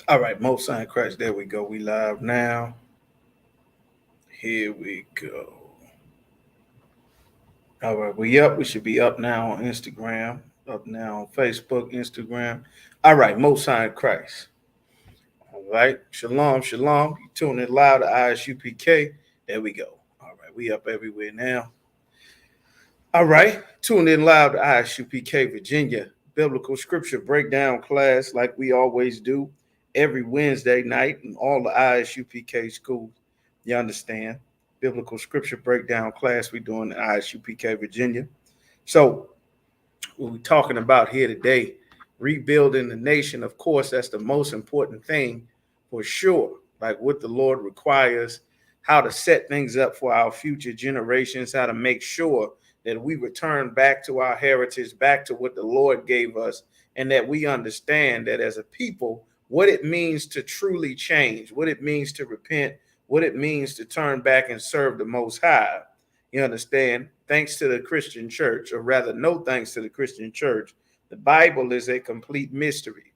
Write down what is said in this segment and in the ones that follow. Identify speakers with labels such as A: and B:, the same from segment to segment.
A: All right, Most Sign Christ. There we go. We live now. Here we go. All right, we up. We should be up now on Instagram. Up now on Facebook, Instagram. All right, Most Sign Christ. All right, shalom, shalom. You tune in live to Isupk. There we go. All right, we up everywhere now. All right, tune in live to Isupk Virginia Biblical Scripture Breakdown class, like we always do every Wednesday night in all the ISUPK schools. You understand? Biblical Scripture Breakdown class we doing in ISUPK Virginia. So, what we're talking about here today, rebuilding the nation. Of course, that's the most important thing for sure. Like what the Lord requires, how to set things up for our future generations, how to make sure that we return back to our heritage, back to what the Lord gave us, and that we understand that as a people, what it means to truly change, what it means to repent, what it means to turn back and serve the Most High. You understand? Thanks to the Christian church, or rather, no thanks to the Christian church, the Bible is a complete mystery.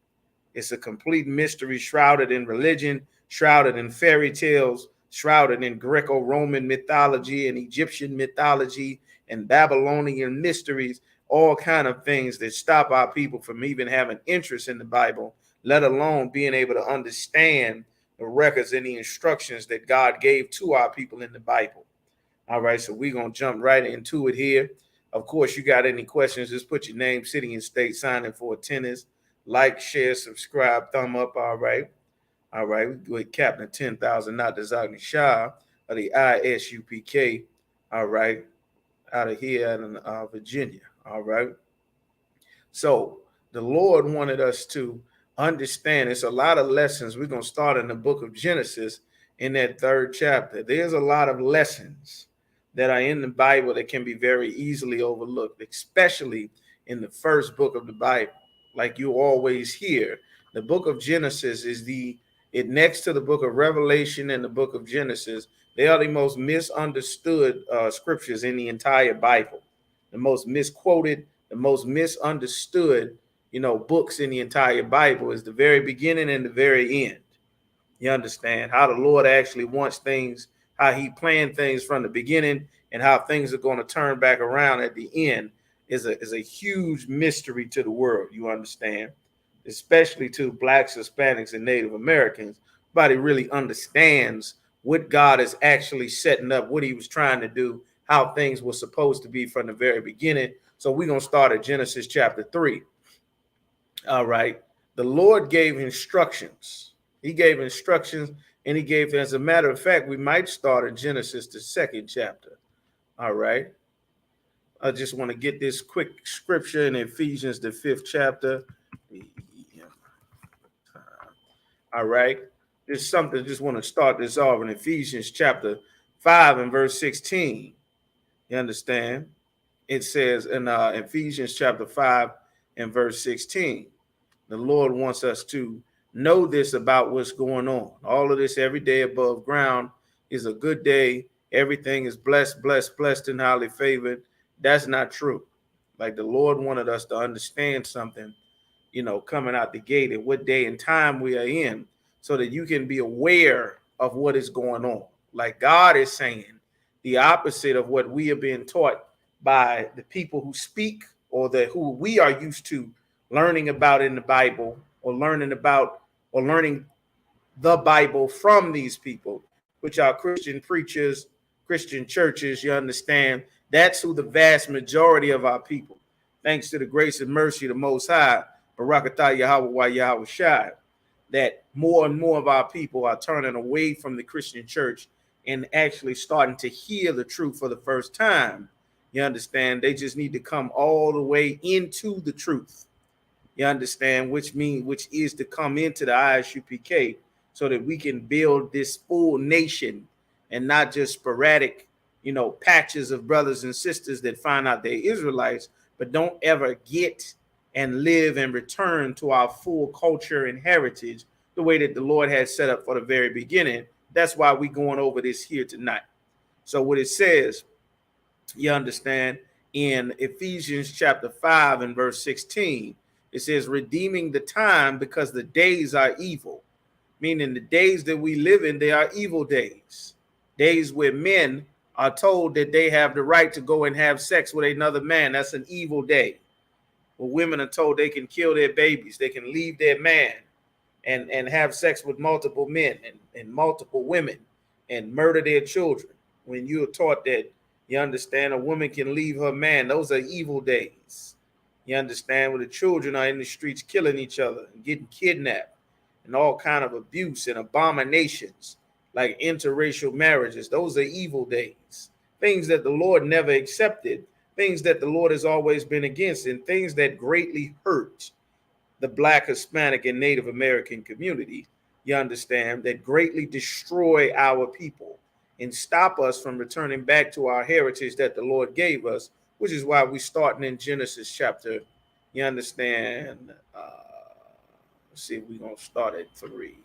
A: It's a complete mystery shrouded in religion, shrouded in fairy tales, shrouded in Greco-Roman mythology and Egyptian mythology and Babylonian mysteries, all kind of things that stop our people from even having interest in the Bible, let alone being able to understand the records and the instructions that God gave to our people in the Bible. All right, so we're going to jump right into it here. Of course, you got any questions, just put your name, city, and state, sign in for attendance. Like, share, subscribe, thumb up. All right. All right. We with Captain 10,000, not the Zagni Shah of the ISUPK. All right. Out of here in Virginia. All right. So the Lord wanted us to understand it's a lot of lessons. We're going to start in the book of Genesis in that third chapter. There's a lot of lessons that are in the Bible that can be very easily overlooked, especially in the first book of the Bible. Like you always hear, the book of Genesis is it next to the book of Revelation and the book of Genesis. They are the most misunderstood scriptures in the entire Bible, the most misquoted, the most misunderstood, books in the entire Bible is the very beginning and the very end. You understand how the Lord actually wants things, how he planned things from the beginning, and how things are going to turn back around at the end is a huge mystery to the world. You understand, especially to blacks, Hispanics, and Native Americans. Nobody really understands what God is actually setting up, what he was trying to do, how things were supposed to be from the very beginning. So we're going to start at Genesis chapter 3. All right. The Lord gave instructions. He gave instructions, and he gave, as a matter of fact, we might start in Genesis, the second chapter. All right. I just want to get this quick scripture in Ephesians, the fifth chapter. All right. There's something, just want to start this off in Ephesians chapter 5 and verse 16. You understand? It says in Ephesians chapter 5 and verse 16, the Lord wants us to know this about what's going on. All of this every day above ground is a good day. Everything is blessed, blessed, blessed, and highly favored. That's not true. Like the Lord wanted us to understand something, coming out the gate and what day and time we are in so that you can be aware of what is going on. Like God is saying the opposite of what we are being taught by the people who speak or who we are used to learning about in the Bible or learning the Bible from these people, which are Christian preachers, Christian churches. You understand? That's who the vast majority of our people, thanks to the grace and mercy of the Most High, Barakatah Yahweh Yahweh Shai, that more and more of our people are turning away from the Christian church and actually starting to hear the truth for the first time. You understand? They just need to come all the way into the truth. You understand? Which is to come into the ISUPK so that we can build this full nation and not just sporadic, patches of brothers and sisters that find out they're Israelites, but don't ever get and live and return to our full culture and heritage the way that the Lord had set up for the very beginning. That's why we're going over this here tonight. So what it says, you understand, in Ephesians chapter 5 and verse 16, it says, redeeming the time because the days are evil. meaning the days that we live in, they are evil days. Days where men are told that they have the right to go and have sex with another man. That's an evil day. Where women are told they can kill their babies, they can leave their man and have sex with multiple men and multiple women and murder their children. When you're taught that, you understand, a woman can leave her man, those are evil days. You understand, where the children are in the streets killing each other and getting kidnapped and all kind of abuse and abominations like interracial marriages. Those are evil days. Things that the Lord never accepted, things that the Lord has always been against, and things that greatly hurt the Black, Hispanic, and Native American community, you understand, that greatly destroy our people and stop us from returning back to our heritage that the Lord gave us, which is why we're starting in Genesis chapter, you understand, let's see if we're going to start at 3.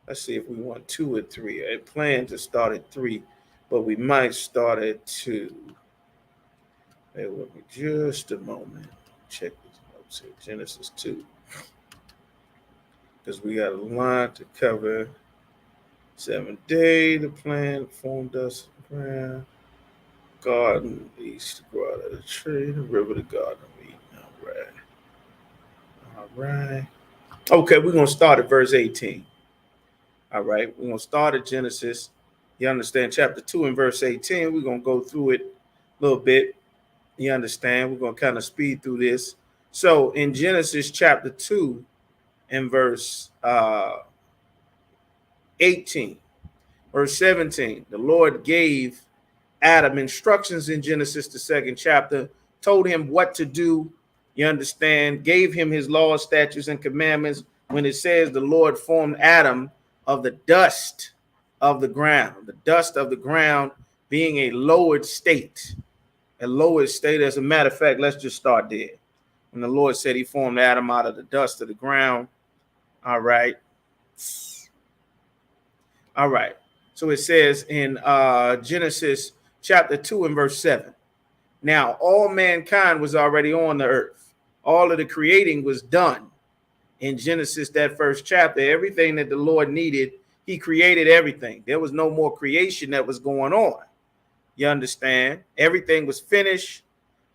A: Let's see if we want 2 or 3. I plan to start at 3, but we might start at 2. Bear with me just a moment. Check this out. Say Genesis 2. Because we got a lot to cover. 7th day, the plant formed us around garden, east to grow out of the tree, the river, the garden of Eden. All right. All right. Okay, we're going to start at verse 18. All right. We're going to start at Genesis. You understand, chapter 2 and verse 18. We're going to go through it a little bit. You understand? We're going to kind of speed through this. So in Genesis chapter 2 and verse 18, verse 17, the Lord gave Adam instructions in Genesis, the 2nd chapter, told him what to do. You understand? Gave him his laws, statutes, and commandments. When it says the Lord formed Adam of the dust of the ground being a lowered state. A lower state. As a matter of fact, let's just start there. When the Lord said he formed Adam out of the dust of the ground. All right. All right. So it says in Genesis chapter 2 and verse 7. Now, all mankind was already on the earth. All of the creating was done. In Genesis, that 1st chapter, everything that the Lord needed, he created everything. There was no more creation that was going on. You understand? Everything was finished.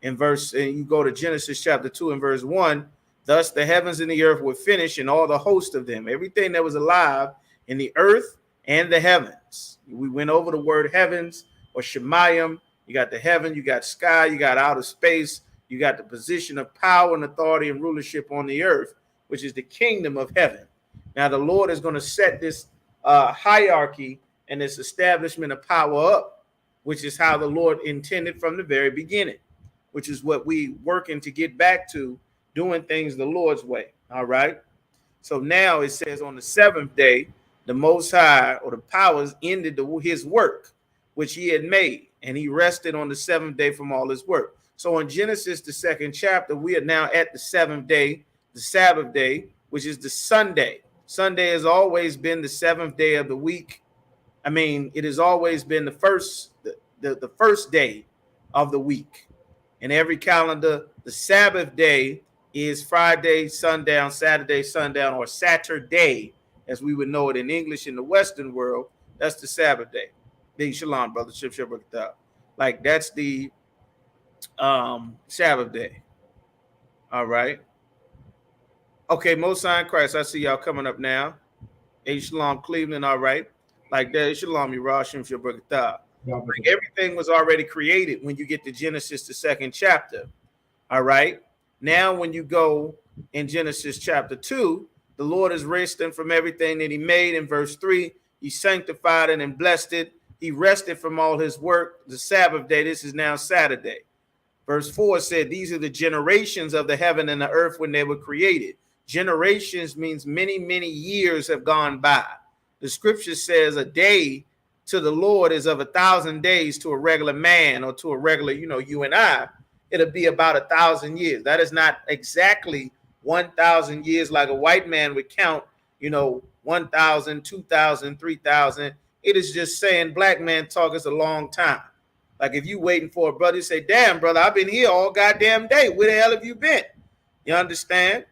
A: And you go to Genesis chapter 2 and verse 1. Thus the heavens and the earth were finished, and all the host of them, everything that was alive in the earth and the heavens. We went over the word heavens or Shemayim. You got the heaven, you got sky, you got outer space, you got the position of power and authority and rulership on the earth, which is the kingdom of heaven. Now the Lord is going to set this hierarchy and this establishment of power up, which is how the Lord intended from the very beginning, which is what we working to get back to, doing things the Lord's way. All right. So now it says on the 7th day, the Most High or the powers ended his work, which he had made, and he rested on the 7th day from all his work. So in Genesis, the 2nd chapter, we are now at the 7th day, the Sabbath day, which is the Sunday. Sunday has always been the 7th day of the week. I mean, it has always been the first day of the week. In every calendar, the Sabbath day is Friday, sundown, Saturday, sundown, or Saturday, as we would know it in English in the Western world. That's the Sabbath day. Big shalom, brother. Like that's the Sabbath day. All right. Okay, Most High in Christ. I see y'all coming up now. Hey, shalom, Cleveland. All right. Like that. Shalom, Yerashim, Shabbat. Like everything was already created when you get to Genesis, the 2nd chapter. All right. Now, when you go in Genesis chapter 2, the Lord is resting from everything that he made. In verse 3, he sanctified it and blessed it. He rested from all his work. The Sabbath day, this is now Saturday. Verse 4 said, these are the generations of the heaven and the earth when they were created. Generations means many, many years have gone by. The scripture says a day to the Lord is of 1,000 days to a regular man or to a regular, you and I. It'll be about 1,000 years. That is not exactly 1,000 years like a white man would count, 1,000, 2,000, 3,000. It is just saying black man talk is a long time. Like if you waiting for a brother, you say, damn, brother, I've been here all goddamn day. Where the hell have you been? You understand?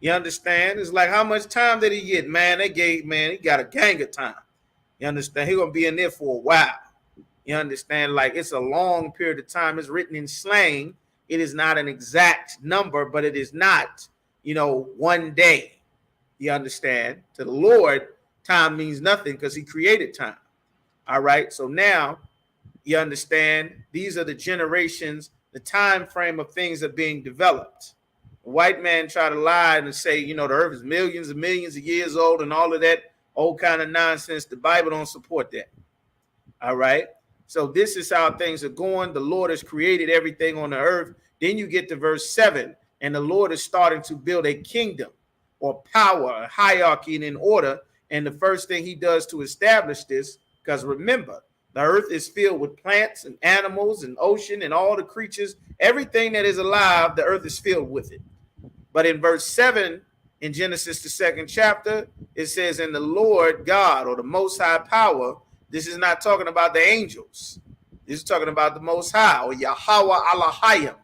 A: You understand? It's like, how much time did he get? Man, he got a gang of time. You understand? He gonna be in there for a while. You understand? Like, it's a long period of time. It's written in slang. It is not an exact number, but it is not, one day. You understand? To the Lord, time means nothing because he created time. All right. So now you understand these are the generations, the time frame of things are being developed. The white man try to lie and say, the earth is millions and millions of years old and all of that old kind of nonsense. The Bible don't support that. All right. So this is how things are going. The Lord has created everything on the earth. Then you get to verse 7, and the Lord is starting to build a kingdom or power, a hierarchy and in order. And the first thing he does to establish this, because remember, the earth is filled with plants and animals and ocean and all the creatures. Everything that is alive, the earth is filled with it. But in verse 7 in Genesis, the 2nd chapter, it says, "And the Lord God, or the Most High Power," this is not talking about the angels. This is talking about the Most High, or Yahweh Elohim.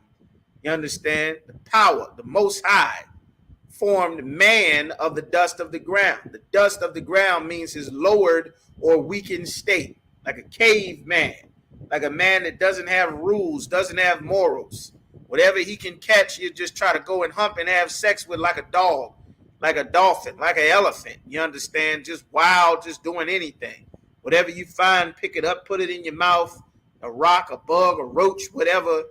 A: You understand? The power, the Most High, formed man of the dust of the ground. The dust of the ground means his lowered or weakened state, like a caveman, like a man that doesn't have rules, doesn't have morals. Whatever he can catch, he'll just try to go and hump and have sex with, like a dog, like a dolphin, like an elephant. You understand? Just wild, just doing anything. Whatever you find, pick it up, put it in your mouth, a rock, a bug, a roach, whatever.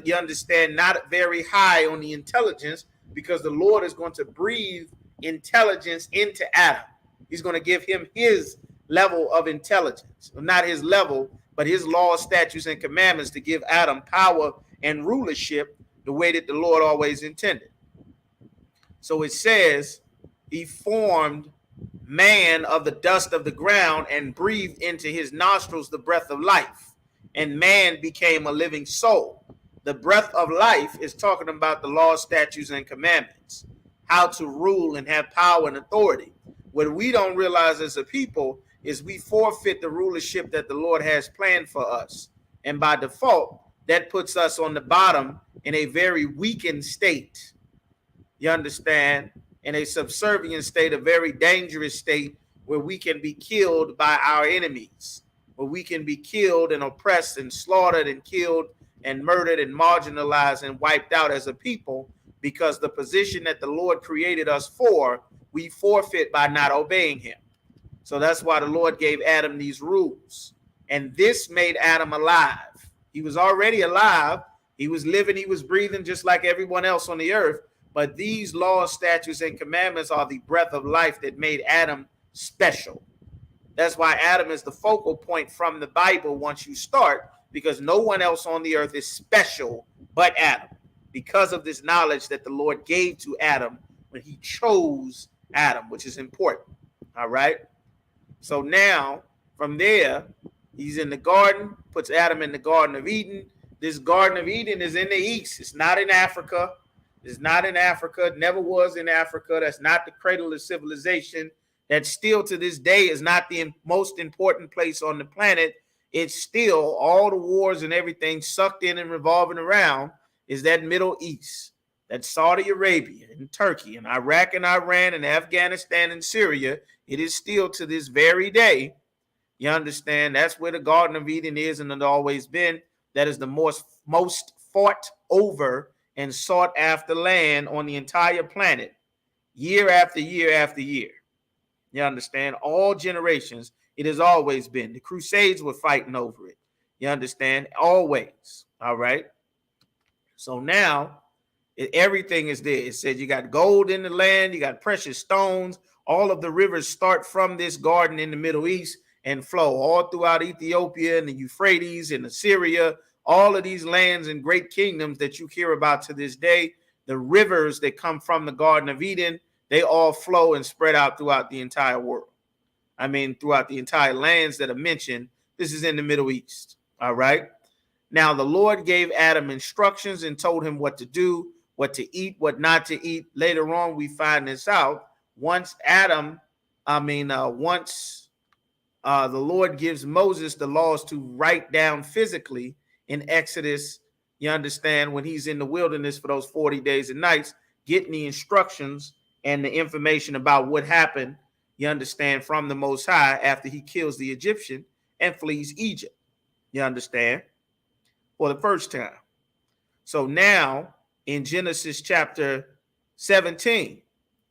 A: You understand? Not very high on the intelligence, because the Lord is going to breathe intelligence into Adam. He's going to give him his level of intelligence. Not his level, but his laws, statutes, and commandments to give Adam power and rulership the way that the Lord always intended. So it says he formed man of the dust of the ground and breathed into his nostrils the breath of life, and man became a living soul. The breath of life is talking about the law, statutes, and commandments, how to rule and have power and authority. What we don't realize as a people is we forfeit the rulership that the Lord has planned for us. And by default, that puts us on the bottom in a very weakened state. You understand? In a subservient state, a very dangerous state, where we can be killed by our enemies, where we can be killed and oppressed and slaughtered and killed and murdered and marginalized and wiped out as a people, because the position that the Lord created us for, we forfeit by not obeying him. So that's why the Lord gave Adam these rules. And this made Adam alive. He was already alive. He was living, he was breathing just like everyone else on the earth. But these laws, statutes, and commandments are the breath of life that made Adam special. That's why Adam is the focal point from the Bible once you start, because no one else on the earth is special but Adam, because of this knowledge that the Lord gave to Adam when he chose Adam, which is important. All right. So now from there, he's in the garden, puts Adam in the Garden of Eden. This Garden of Eden is in the east. It's not in Africa. It's not in Africa. It never was in Africa. That's not the cradle of civilization. That still to this day is not the most important place on the planet. It's still, all the wars and everything sucked in and revolving around is that Middle East, that Saudi Arabia and Turkey and Iraq and Iran and Afghanistan and Syria. It is still to this very day. You understand? That's where the Garden of Eden is, and it's always been. That is the most fought over and sought after land on the entire planet, year after year after year. You understand? All generations, it has always been. The Crusades were fighting over it. You understand? Always. All right. So now everything is there. It says you got gold in the land, you got precious stones. All of the rivers start from this garden in the Middle East and flow all throughout Ethiopia and the Euphrates and Assyria. All of these lands and great kingdoms that you hear about to this day, the rivers that come from the Garden of Eden, they all flow and spread out throughout the entire world. I mean, throughout the entire lands that are mentioned. This is in the Middle East. All right. Now, the Lord gave Adam instructions and told him what to do, what to eat, what not to eat. Later on, we find this out. Once the Lord gives Moses the laws to write down physically in Exodus, you understand, when he's in the wilderness for those 40 days and nights, getting the instructions and the information about what happened, you understand, from the Most High after he kills the Egyptian and flees Egypt. You understand? For the first time. So now in Genesis chapter 17,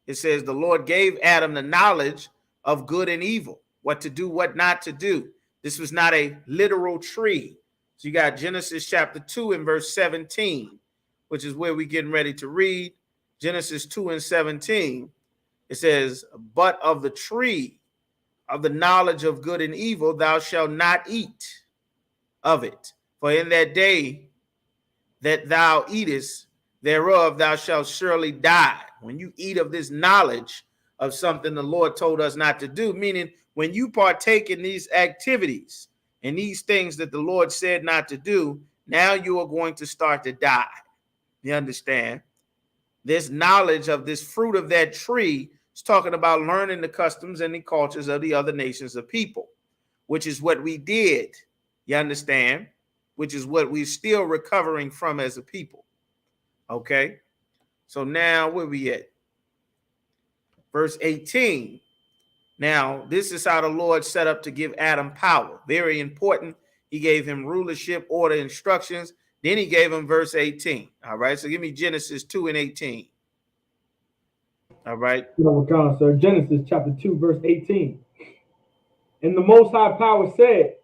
A: it says the Lord gave Adam the knowledge of good and evil, what to do, what not to do. This was not a literal tree. So you got Genesis chapter 2 and verse 17, which is where we're getting ready to read. Genesis 2 and 17. It says, but of the tree of the knowledge of good and evil, thou shalt not eat of it. For in that day that thou eatest thereof, thou shalt surely die. When you eat of this knowledge of something the Lord told us not to do, meaning when you partake in these activities and these things that the Lord said not to do, now you are going to start to die. You understand? This knowledge of this fruit of that tree is talking about learning the customs and the cultures of the other nations of people, which is what we did. You understand? Which is what we're still recovering from as a people. Okay? So now where we at? Verse 18. Now, this is how the Lord set up to give Adam power. Very important. He gave him rulership, order, instructions. Then he gave him verse 18. All right. So give me Genesis 2 and 18. All right.
B: Sir. Genesis chapter 2, verse 18. And the Most High Power said,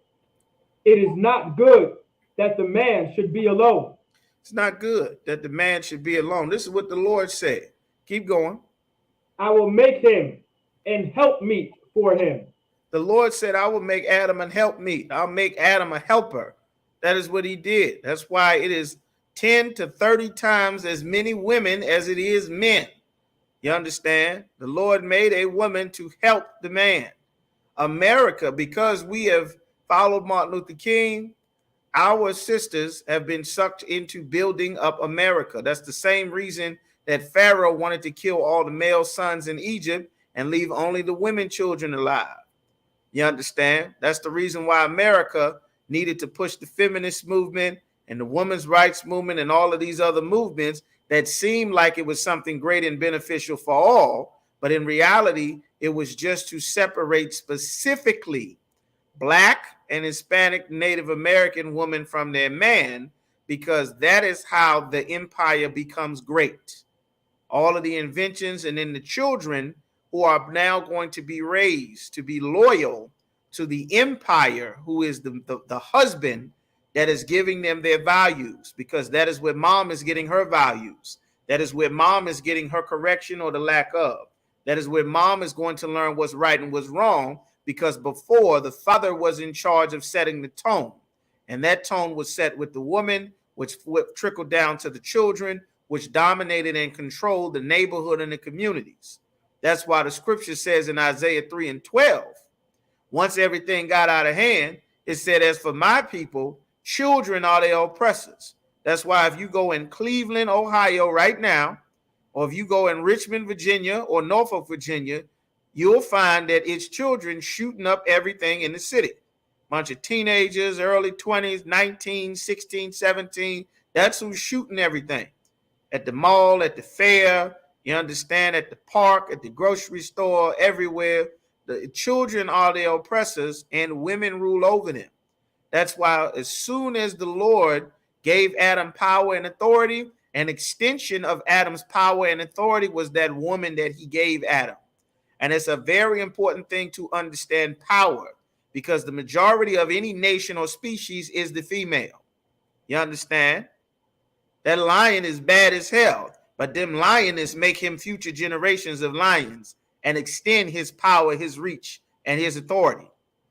B: it is not good that the man should be alone.
A: It's not good that the man should be alone. This is what the Lord said. Keep going.
B: I will make him an helpmeet for him.
A: The Lord said, I will make Adam an helpmeet. I'll make Adam a helper. That is what he did. That's why it is 10 to 30 times as many women as it is men. You understand? The Lord made a woman to help the man. America, because we have followed Martin Luther King, our sisters have been sucked into building up America. That's the same reason that Pharaoh wanted to kill all the male sons in Egypt and leave only the women children alive. You understand? That's the reason why America needed to push the feminist movement and the women's rights movement and all of these other movements that seemed like it was something great and beneficial for all. But in reality, it was just to separate specifically Black and Hispanic Native American women from their man, because that is how the empire becomes great. All of the inventions and then the children who are now going to be raised to be loyal to the empire, who is the husband that is giving them their values, because that is where mom is getting her values. That is where mom is getting her correction or the lack of. That is where mom is going to learn what's right and what's wrong, because before the father was in charge of setting the tone. And that tone was set with the woman, which trickled down to the children, which dominated and controlled the neighborhood and the communities. That's why the scripture says in Isaiah 3 and 12, once everything got out of hand, it said, as for my people, children are their oppressors. That's why if you go in Cleveland, Ohio right now, or if you go in Richmond, Virginia, or Norfolk, Virginia, you'll find that it's children shooting up everything in the city. Bunch of teenagers, early 20s, 19, 16, 17. That's who's shooting everything. At the mall, at the fair, you understand, at the park, at the grocery store, everywhere. The children are the oppressors and women rule over them. That's why as soon as the Lord gave Adam power and authority, an extension of Adam's power and authority was that woman that he gave Adam. And it's a very important thing to understand power, because the majority of any nation or species is the female. You understand? That lion is bad as hell, but them lionesses make him future generations of lions and extend his power, his reach, and his authority.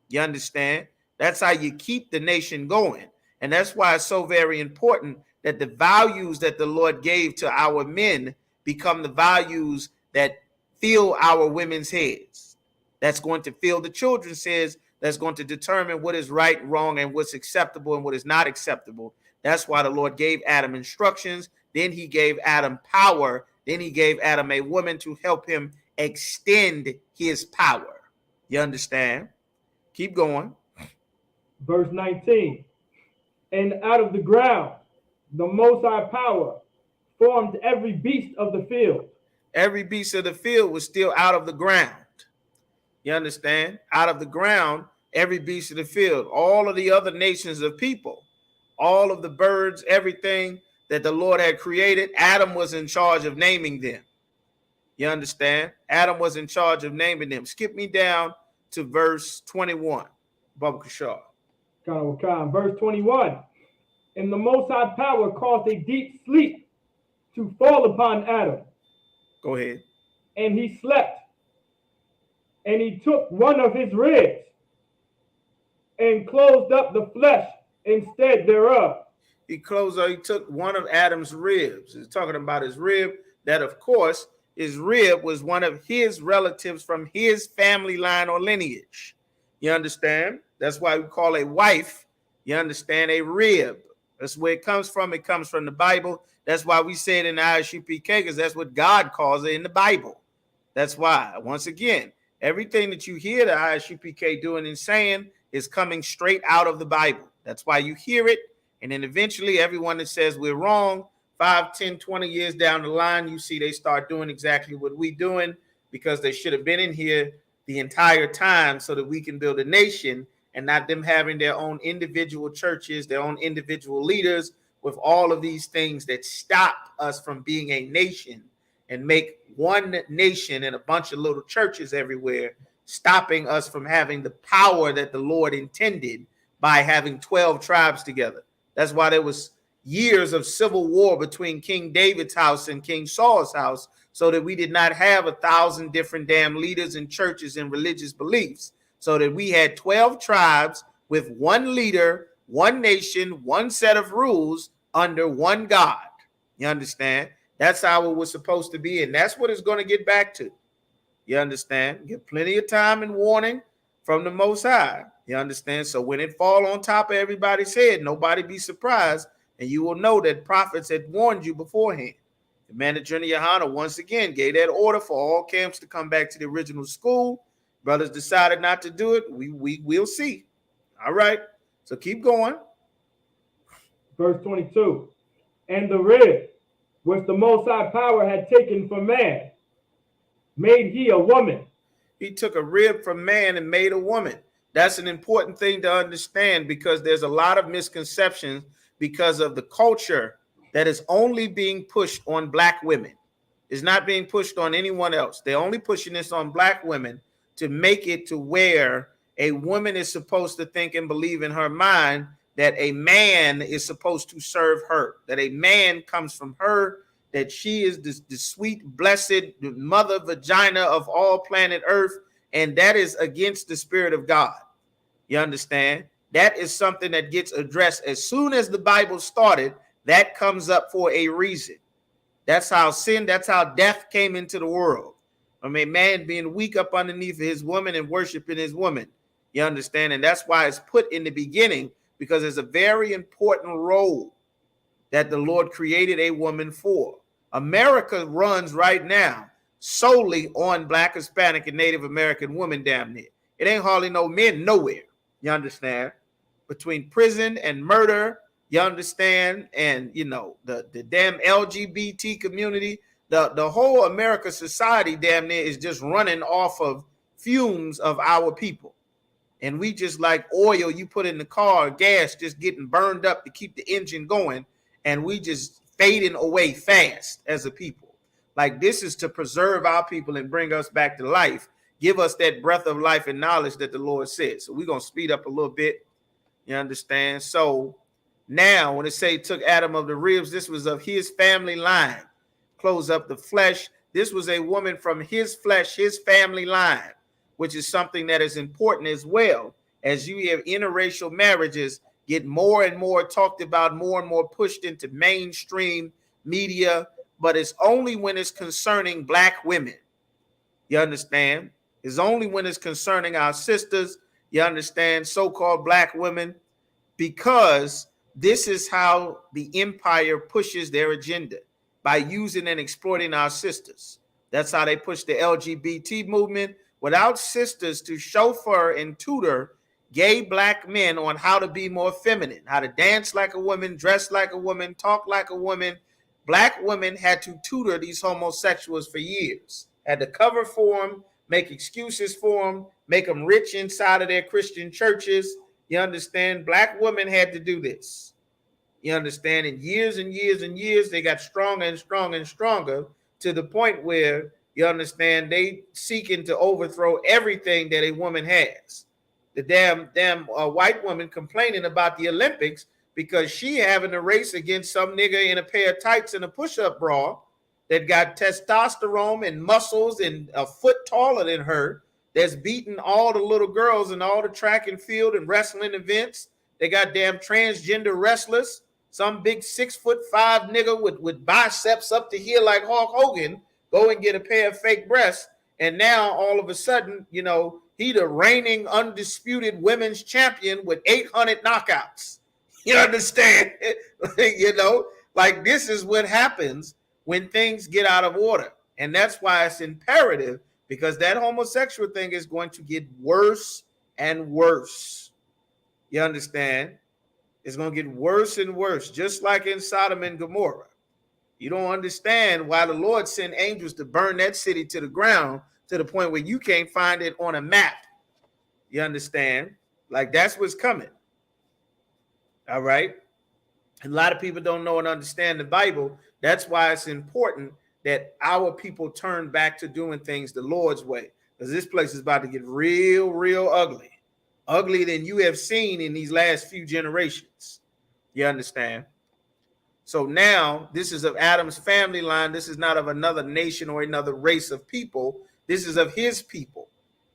A: You understand? That's how you keep the nation going. And that's why it's so very important that the values that the Lord gave to our men become the values that fill our women's heads. That's going to fill the children's heads. That's going to determine what is right, wrong, and what's acceptable and what is not acceptable. That's why the Lord gave Adam instructions. Then he gave Adam power. Then he gave Adam a woman to help him extend his power. You understand? Keep going.
B: Verse 19. And out of the ground, the Most High Power formed every beast of the field.
A: Every beast of the field was still out of the ground. You understand? Out of the ground, every beast of the field, all of the other nations of people, all of the birds, everything that the Lord had created, Adam was in charge of naming them. You understand? Adam was in charge of naming them. Skip me down to verse 21. Baba Kashar.
B: Verse 21. And the Most High Power caused a deep sleep to fall upon Adam.
A: Go ahead.
B: And he slept. And he took one of his ribs and closed up the flesh instead thereof.
A: He took one of Adam's ribs. He's talking about his rib. That, of course, his rib was one of his relatives from his family line or lineage. You understand? That's why we call a wife, you understand, a rib. That's where it comes from. It comes from the Bible. That's why we say it in the Isupk, because that's what God calls it in the Bible. That's why, once again, everything that you hear the Isupk doing and saying is coming straight out of the Bible. That's why you hear it. And then eventually everyone that says we're wrong, 5, 10, 20 years down the line, you see they start doing exactly what we're doing, because they should have been in here the entire time so that we can build a nation, and not them having their own individual churches, their own individual leaders, with all of these things that stop us from being a nation and make one nation and a bunch of little churches everywhere, stopping us from having the power that the Lord intended by having 12 tribes together. That's why there was years of civil war between King David's house and King Saul's house, so that we did not have 1,000 different damn leaders and churches and religious beliefs, so that we had 12 tribes with one leader, one nation, one set of rules under one God. You understand? That's how it was supposed to be, and that's what it's going to get back to. You understand? Get plenty of time and warning from the Most High. You understand? So when it fall on top of everybody's head, nobody be surprised, and you will know that prophets had warned you beforehand. The manager Johanna once again gave that order for all camps to come back to the original school. Brothers decided not to do it. We'll see. All right. So keep going.
B: Verse 22. And the rib which the Most High Power had taken from man, made he a woman.
A: He took a rib from man and made a woman. That's an important thing to understand, because there's a lot of misconceptions because of the culture that is only being pushed on black women. It's not being pushed on anyone else. They're only pushing this on black women to make it to where a woman is supposed to think and believe in her mind that a man is supposed to serve her, that a man comes from her, that she is the sweet, blessed mother vagina of all planet Earth, and that is against the Spirit of God. You understand? That is something that gets addressed as soon as the Bible started. That comes up for a reason. That's how sin, that's how death came into the world. I mean, man being weak up underneath his woman and worshiping his woman. You understand? And that's why it's put in the beginning, because it's a very important role that the Lord created a woman for. America runs right now solely on Black, Hispanic, and Native American women damn near. It ain't hardly no men nowhere. You understand? Between prison and murder, you understand? And, you know, the damn LGBT community, the whole America society damn near is just running off of fumes of our people. And we just like oil you put in the car, gas just getting burned up to keep the engine going. And we just fading away fast as a people. Like, this is to preserve our people and bring us back to life. Give us that breath of life and knowledge that the Lord said. So we're going to speed up a little bit. You understand? So now when it say took Adam of the ribs, this was of his family line. Close up the flesh. This was a woman from his flesh, his family line, which is something that is important as well. As you have interracial marriages get more and more talked about, more and more pushed into mainstream media, but it's only when it's concerning Black women. You understand? It's only when it's concerning our sisters, you understand, so-called Black women, because this is how the empire pushes their agenda, by using and exploiting our sisters. That's how they push the LGBT movement. Without sisters to chauffeur and tutor gay Black men on how to be more feminine, how to dance like a woman, dress like a woman, talk like a woman, black women had to tutor these homosexuals for years, had to cover for them, make excuses for them, make them rich inside of their Christian churches. You understand? Black women had to do this. You understand? In years and years and years, they got stronger and stronger and stronger to the point where, you understand, they seeking to overthrow everything that a woman has. The damn white woman complaining about the Olympics because she having a race against some nigga in a pair of tights and a push-up bra that got testosterone and muscles and a foot taller than her, that's beating all the little girls in all the track and field and wrestling events. They got damn transgender wrestlers, some big 6'5" nigga with biceps up to here like Hulk Hogan, go and get a pair of fake breasts. And now all of a sudden, you know, he the reigning undisputed women's champion with 800 knockouts. You understand? You know, like this is what happens when things get out of order. And that's why it's imperative, because that homosexual thing is going to get worse and worse. You understand? It's going to get worse and worse, just like in Sodom and Gomorrah. You don't understand why the Lord sent angels to burn that city to the ground to the point where you can't find it on a map. You understand? Like that's what's coming. All right. A lot of people don't know and understand the Bible. That's why it's important that our people turn back to doing things the Lord's way, because this place is about to get real, real ugly. Uglier than you have seen in these last few generations. You understand? So now this is of Adam's family line. This is not of another nation or another race of people. This is of his people.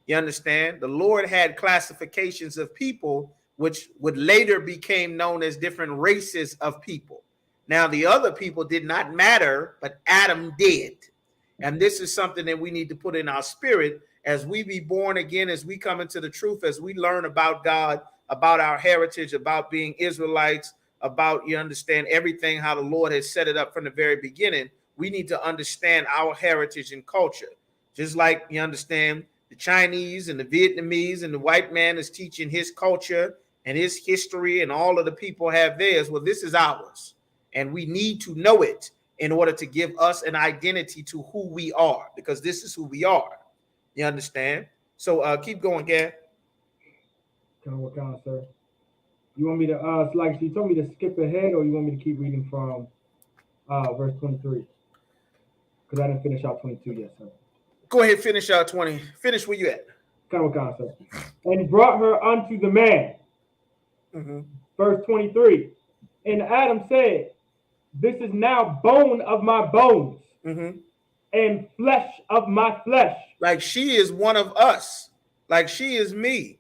A: You understand? The Lord had classifications of people which would later became known as different races of people. Now, the other people did not matter, but Adam did. And this is something that we need to put in our spirit as we be born again, as we come into the truth, as we learn about God, about our heritage, about being Israelites, about, you understand, everything, how the Lord has set it up from the very beginning. We need to understand our heritage and culture. Just like you understand the Chinese and the Vietnamese and the white man is teaching his culture and his history, and all of the people have theirs. Well, this is ours. And we need to know it in order to give us an identity to who we are, because this is who we are. You understand? So keep going, Gab.
B: What kind, sir? You want me to like you told me to skip ahead, or you want me to keep reading from verse 23? Because I didn't finish out 22 yet, sir.
A: Go ahead, finish out 20. Finish where you at.
B: Kind, sir. And brought her unto the man.
A: Mm-hmm.
B: Verse 23. And Adam said, this is now bone of my bones,
A: mm-hmm.
B: and flesh of my flesh.
A: Like she is one of us. Like she is me.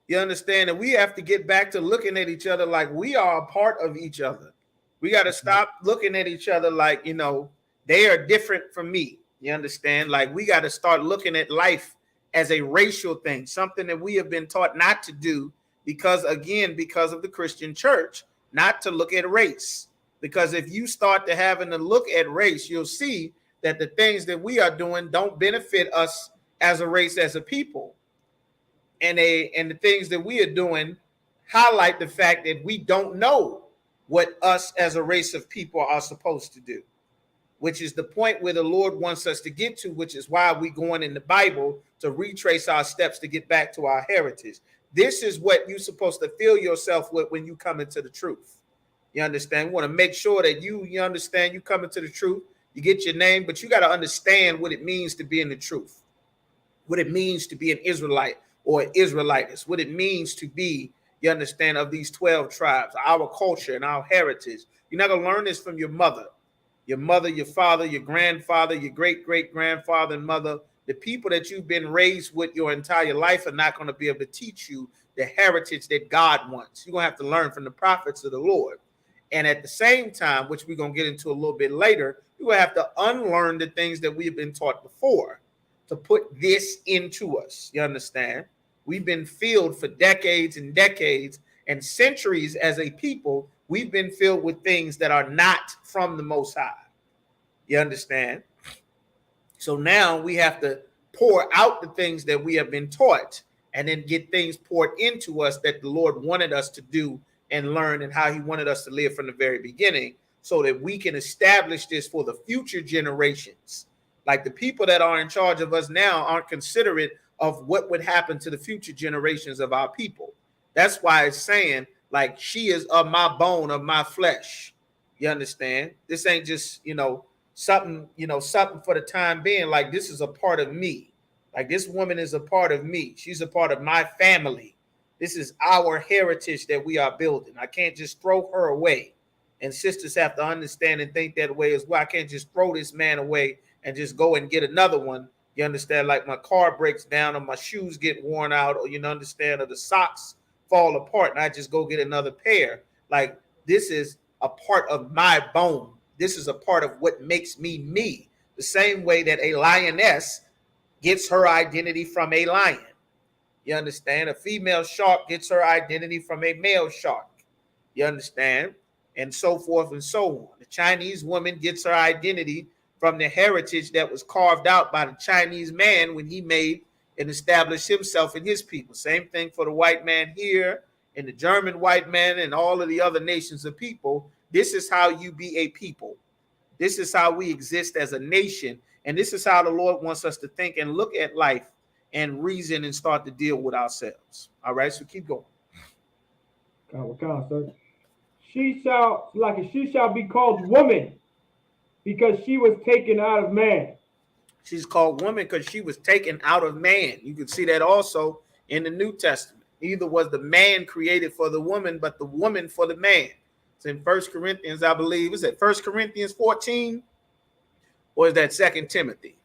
A: You understand? And we have to get back to looking at each other like we are a part of each other. We got to stop looking at each other like, you know, they are different from me. You understand? Like we got to start looking at life as a racial thing, something that we have been taught not to do because, again, because of the Christian church, not to look at race. Because if you start to having to look at race, you'll see that the things that we are doing don't benefit us as a race, as a people. And the things that we are doing highlight the fact that we don't know what us as a race of people are supposed to do, which is the point where the Lord wants us to get to, which is why we're going in the Bible to retrace our steps to get back to our heritage. This is what you're supposed to fill yourself with when you come into the truth. You understand? We want to make sure that you understand you come into the truth, you get your name, but you got to understand what it means to be in the truth, what it means to be an Israelite or an Israelitess, what it means to be, you understand, of these 12 tribes, our culture and our heritage. You're not going to learn this from your mother, your father, your grandfather, your great-great-grandfather and mother. The people that you've been raised with your entire life are not going to be able to teach you the heritage that God wants. You're going to have to learn from the prophets of the Lord. And at the same time, which we're going to get into a little bit later, you're going to have to unlearn the things that we've been taught before to put this into us. You understand? We've been filled for decades and decades and centuries as a people. We've been filled with things that are not from the Most High. You understand? So now we have to pour out the things that we have been taught and then get things poured into us that the Lord wanted us to do and learn, and how he wanted us to live from the very beginning, so that we can establish this for the future generations. Like the people that are in charge of us now aren't considerate of what would happen to the future generations of our people. That's why it's saying, like, she is of my bone, of my flesh. You understand? This ain't just, something for the time being. Like, this is a part of me. Like, this woman is a part of me. She's a part of my family. This is our heritage that we are building. I can't just throw her away. And sisters have to understand and think that way as well. I can't just throw this man away and just go and get another one. You understand? Like my car breaks down or my shoes get worn out, or understand, or the socks fall apart and I just go get another pair. Like, this is a part of my bone. This is a part of what makes me me. The same way that a lioness gets her identity from a lion. You understand? A female shark gets her identity from a male shark. You understand? And so forth and so on. The Chinese woman gets her identity from the heritage that was carved out by the Chinese man when he made and established himself and his people. Same thing for the white man here and the German white man and all of the other nations of people. This is how you be a people. This is how we exist as a nation. And this is how the Lord wants us to think and look at life and reason and start to deal with ourselves. All right, so keep going.
B: Sir. She shall be called woman because she was taken out of man.
A: She's called woman because she was taken out of man. You can see that also in the New Testament. Neither was the man created for the woman, but the woman for the man. It's in 1 Corinthians, I believe. Is it 1 Corinthians 14? Or is that 2 Timothy?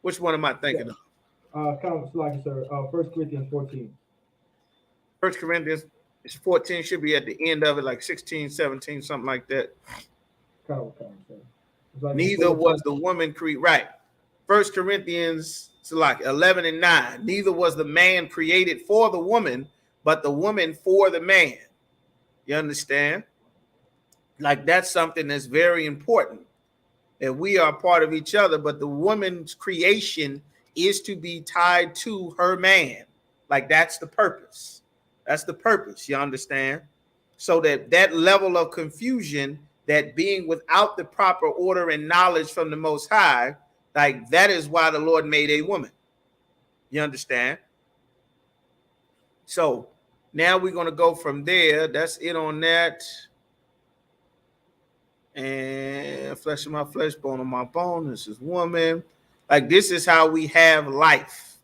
A: Which one am I thinking of?
B: Sir. 1 Corinthians 14.
A: 1 Corinthians 14 should be at the end of it, like 16, 17, something like that. Neither was the woman created. Right. 1 Corinthians, it's like 11 and 9. Neither was the man created for the woman, but the woman for the man. You understand? Like, that's something that's very important. That we are part of each other, but the woman's creation is to be tied to her man. Like, that's the purpose. That's the purpose. You understand? So that level of confusion, that being without the proper order and knowledge from the Most High, like, that is why the Lord made a woman. You understand? So now we're going to go from there. That's it on that. And flesh of my flesh, bone of my bone. This is woman. Like, this is how we have life.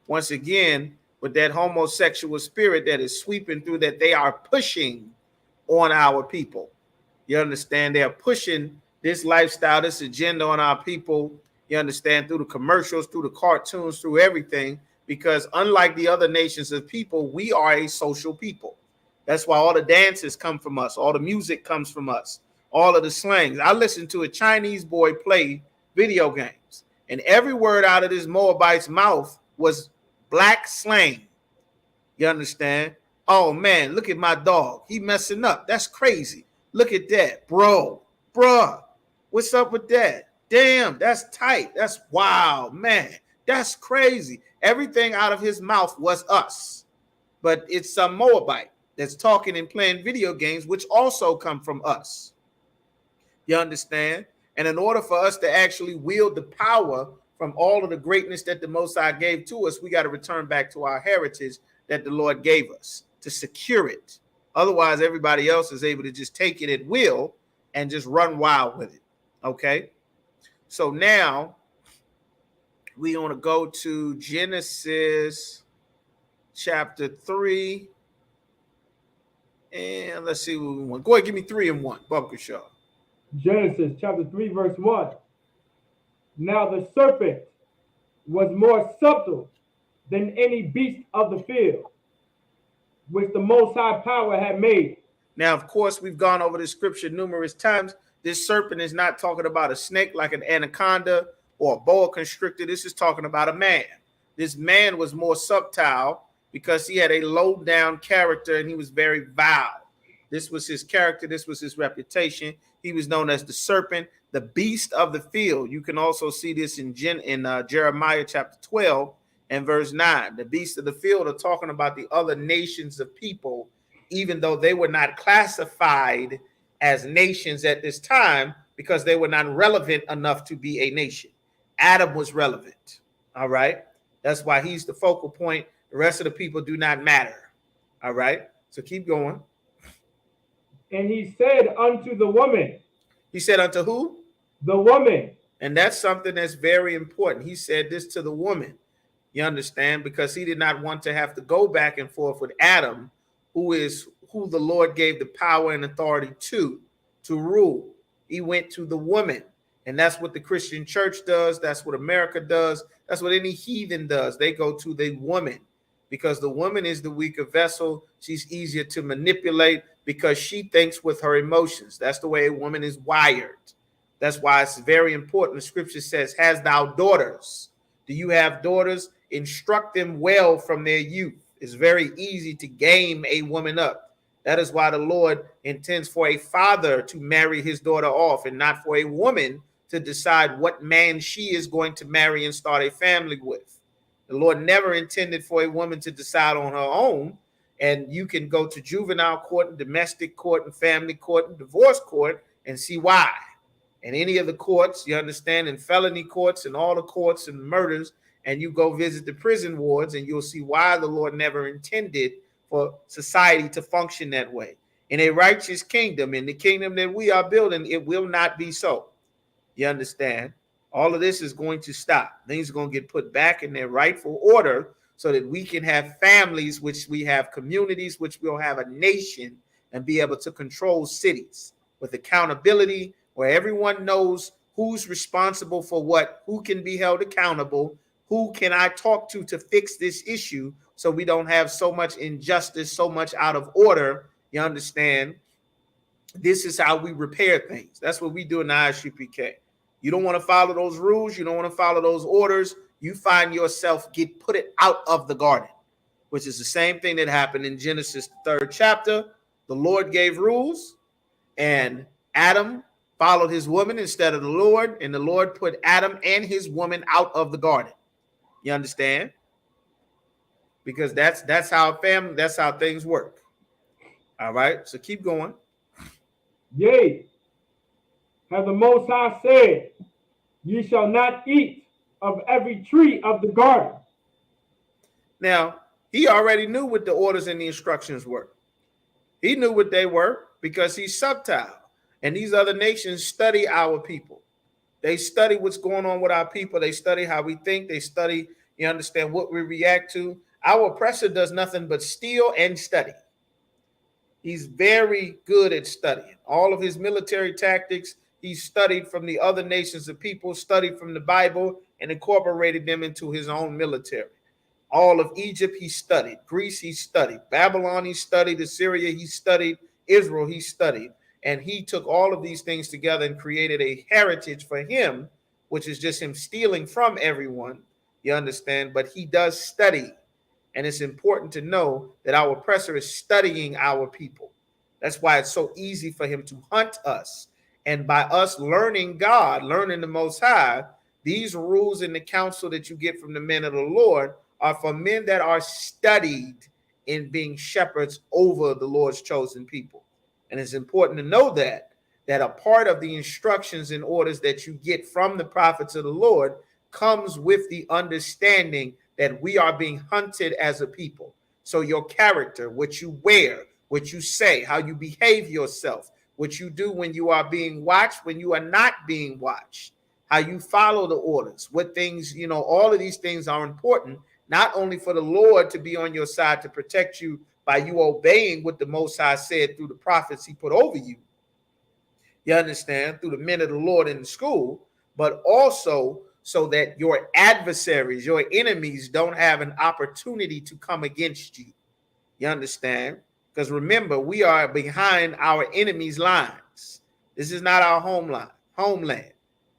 A: Once again, with that homosexual spirit that is sweeping through, that they are pushing on our people. You understand? They're pushing this lifestyle, this agenda on our people. You understand? Through the commercials, through the cartoons, through everything. Because unlike the other nations of people, we are a social people. That's why all the dances come from us. All the music comes from us. All of the slangs. I listened to a Chinese boy play video games, and every word out of this Moabite's mouth was black slang. You understand? Oh man, look at my dog. He messing up. That's crazy. Look at that, bro. Bruh. What's up with that? Damn, that's tight. That's wow, man. That's crazy. Everything out of his mouth was us. But it's some Moabite that's talking and playing video games, which also come from us. You understand? And in order for us to actually wield the power from all of the greatness that the Most High gave to us, we got to return back to our heritage that the Lord gave us to secure it. Otherwise, everybody else is able to just take it at will and just run wild with it. Okay? So now we want to go to Genesis chapter 3. And let's see what we want. Go ahead, give me 3 and 1. Bubka Shaw.
B: Genesis chapter 3, verse 1. Now the serpent was more subtle than any beast of the field, which the Most High Power had made.
A: Now, of course, we've gone over this scripture numerous times. This serpent is not talking about a snake like an anaconda or a boa constrictor. This is talking about a man. This man was more subtle because he had a low down character and he was very vile. This was his character. This was his reputation. He was known as the serpent, the beast of the field. You can also see this in Jeremiah chapter 12 and verse 9. The beasts of the field are talking about the other nations of people, even though they were not classified as nations at this time because they were not relevant enough to be a nation. Adam was relevant. All right. That's why he's the focal point. The rest of the people do not matter. All right. So keep going.
B: And he said unto the woman.
A: He said unto who?
B: The woman.
A: And that's something that's very important. He said this to the woman. You understand? Because he did not want to have to go back and forth with Adam, who the Lord gave the power and authority to rule. He went to the woman. And that's what the Christian church does. That's what America does. That's what any heathen does. They go to the woman because the woman is the weaker vessel. She's easier to manipulate because she thinks with her emotions. That's the way a woman is wired. That's why it's very important. The scripture says, "Has thou daughters?" Do you have daughters? Instruct them well from their youth. It's very easy to game a woman up. That is why the Lord intends for a father to marry his daughter off and not for a woman to decide what man she is going to marry and start a family with. The Lord never intended for a woman to decide on her own. And you can go to juvenile court and domestic court and family court and divorce court and see why. And any of the courts, you understand, and felony courts and all the courts and murders, and you go visit the prison wards and you'll see why the Lord never intended for society to function that way. In a righteous kingdom, in the kingdom that we are building, it will not be so. You understand? All of this is going to stop. Things are going to get put back in their rightful order so that we can have families, which we have communities, which we'll have a nation and be able to control cities with accountability, where everyone knows who's responsible for what, who can be held accountable, who can I talk to fix this issue so we don't have so much injustice, so much out of order. You understand? This is how we repair things. That's what we do in the Isupk. You don't want to follow those rules. You don't want to follow those orders. You find yourself put it out of the garden, which is the same thing that happened in Genesis, the 3rd chapter. The Lord gave rules and Adam followed his woman instead of the Lord, and the Lord put Adam and his woman out of the garden. You understand? Because that's how things work. All right, so keep going.
B: Yea, have the Most High said, ye shall not eat of every tree of the garden.
A: Now, he already knew what the orders and the instructions were. He knew what they were because he's subtile. And these other nations study our people. They study what's going on with our people. They study how we think. They study, you understand, what we react to. Our oppressor does nothing but steal and study. He's very good at studying. All of his military tactics, he studied from the other nations of people, studied from the Bible, and incorporated them into his own military. All of Egypt, he studied. Greece, he studied. Babylon, he studied. Assyria, he studied. Israel, he studied. And he took all of these things together and created a heritage for him, which is just him stealing from everyone, you understand? But he does study. And it's important to know that our oppressor is studying our people. That's why it's so easy for him to hunt us. And by us learning God, learning the Most High, these rules in the counsel that you get from the men of the Lord are for men that are studied in being shepherds over the Lord's chosen people. And it's important to know that a part of the instructions and orders that you get from the prophets of the Lord comes with the understanding that we are being hunted as a people. So your character, what you wear, what you say, how you behave yourself, what you do when you are being watched, when you are not being watched, how you follow the orders, what things, all of these things are important, not only for the Lord to be on your side to protect you by you obeying what the Most High said through the prophets he put over you, you understand, through the men of the Lord in the school, but also so that your adversaries, your enemies don't have an opportunity to come against you. You understand? Because remember, we are behind our enemies' lines. This is not our homeland.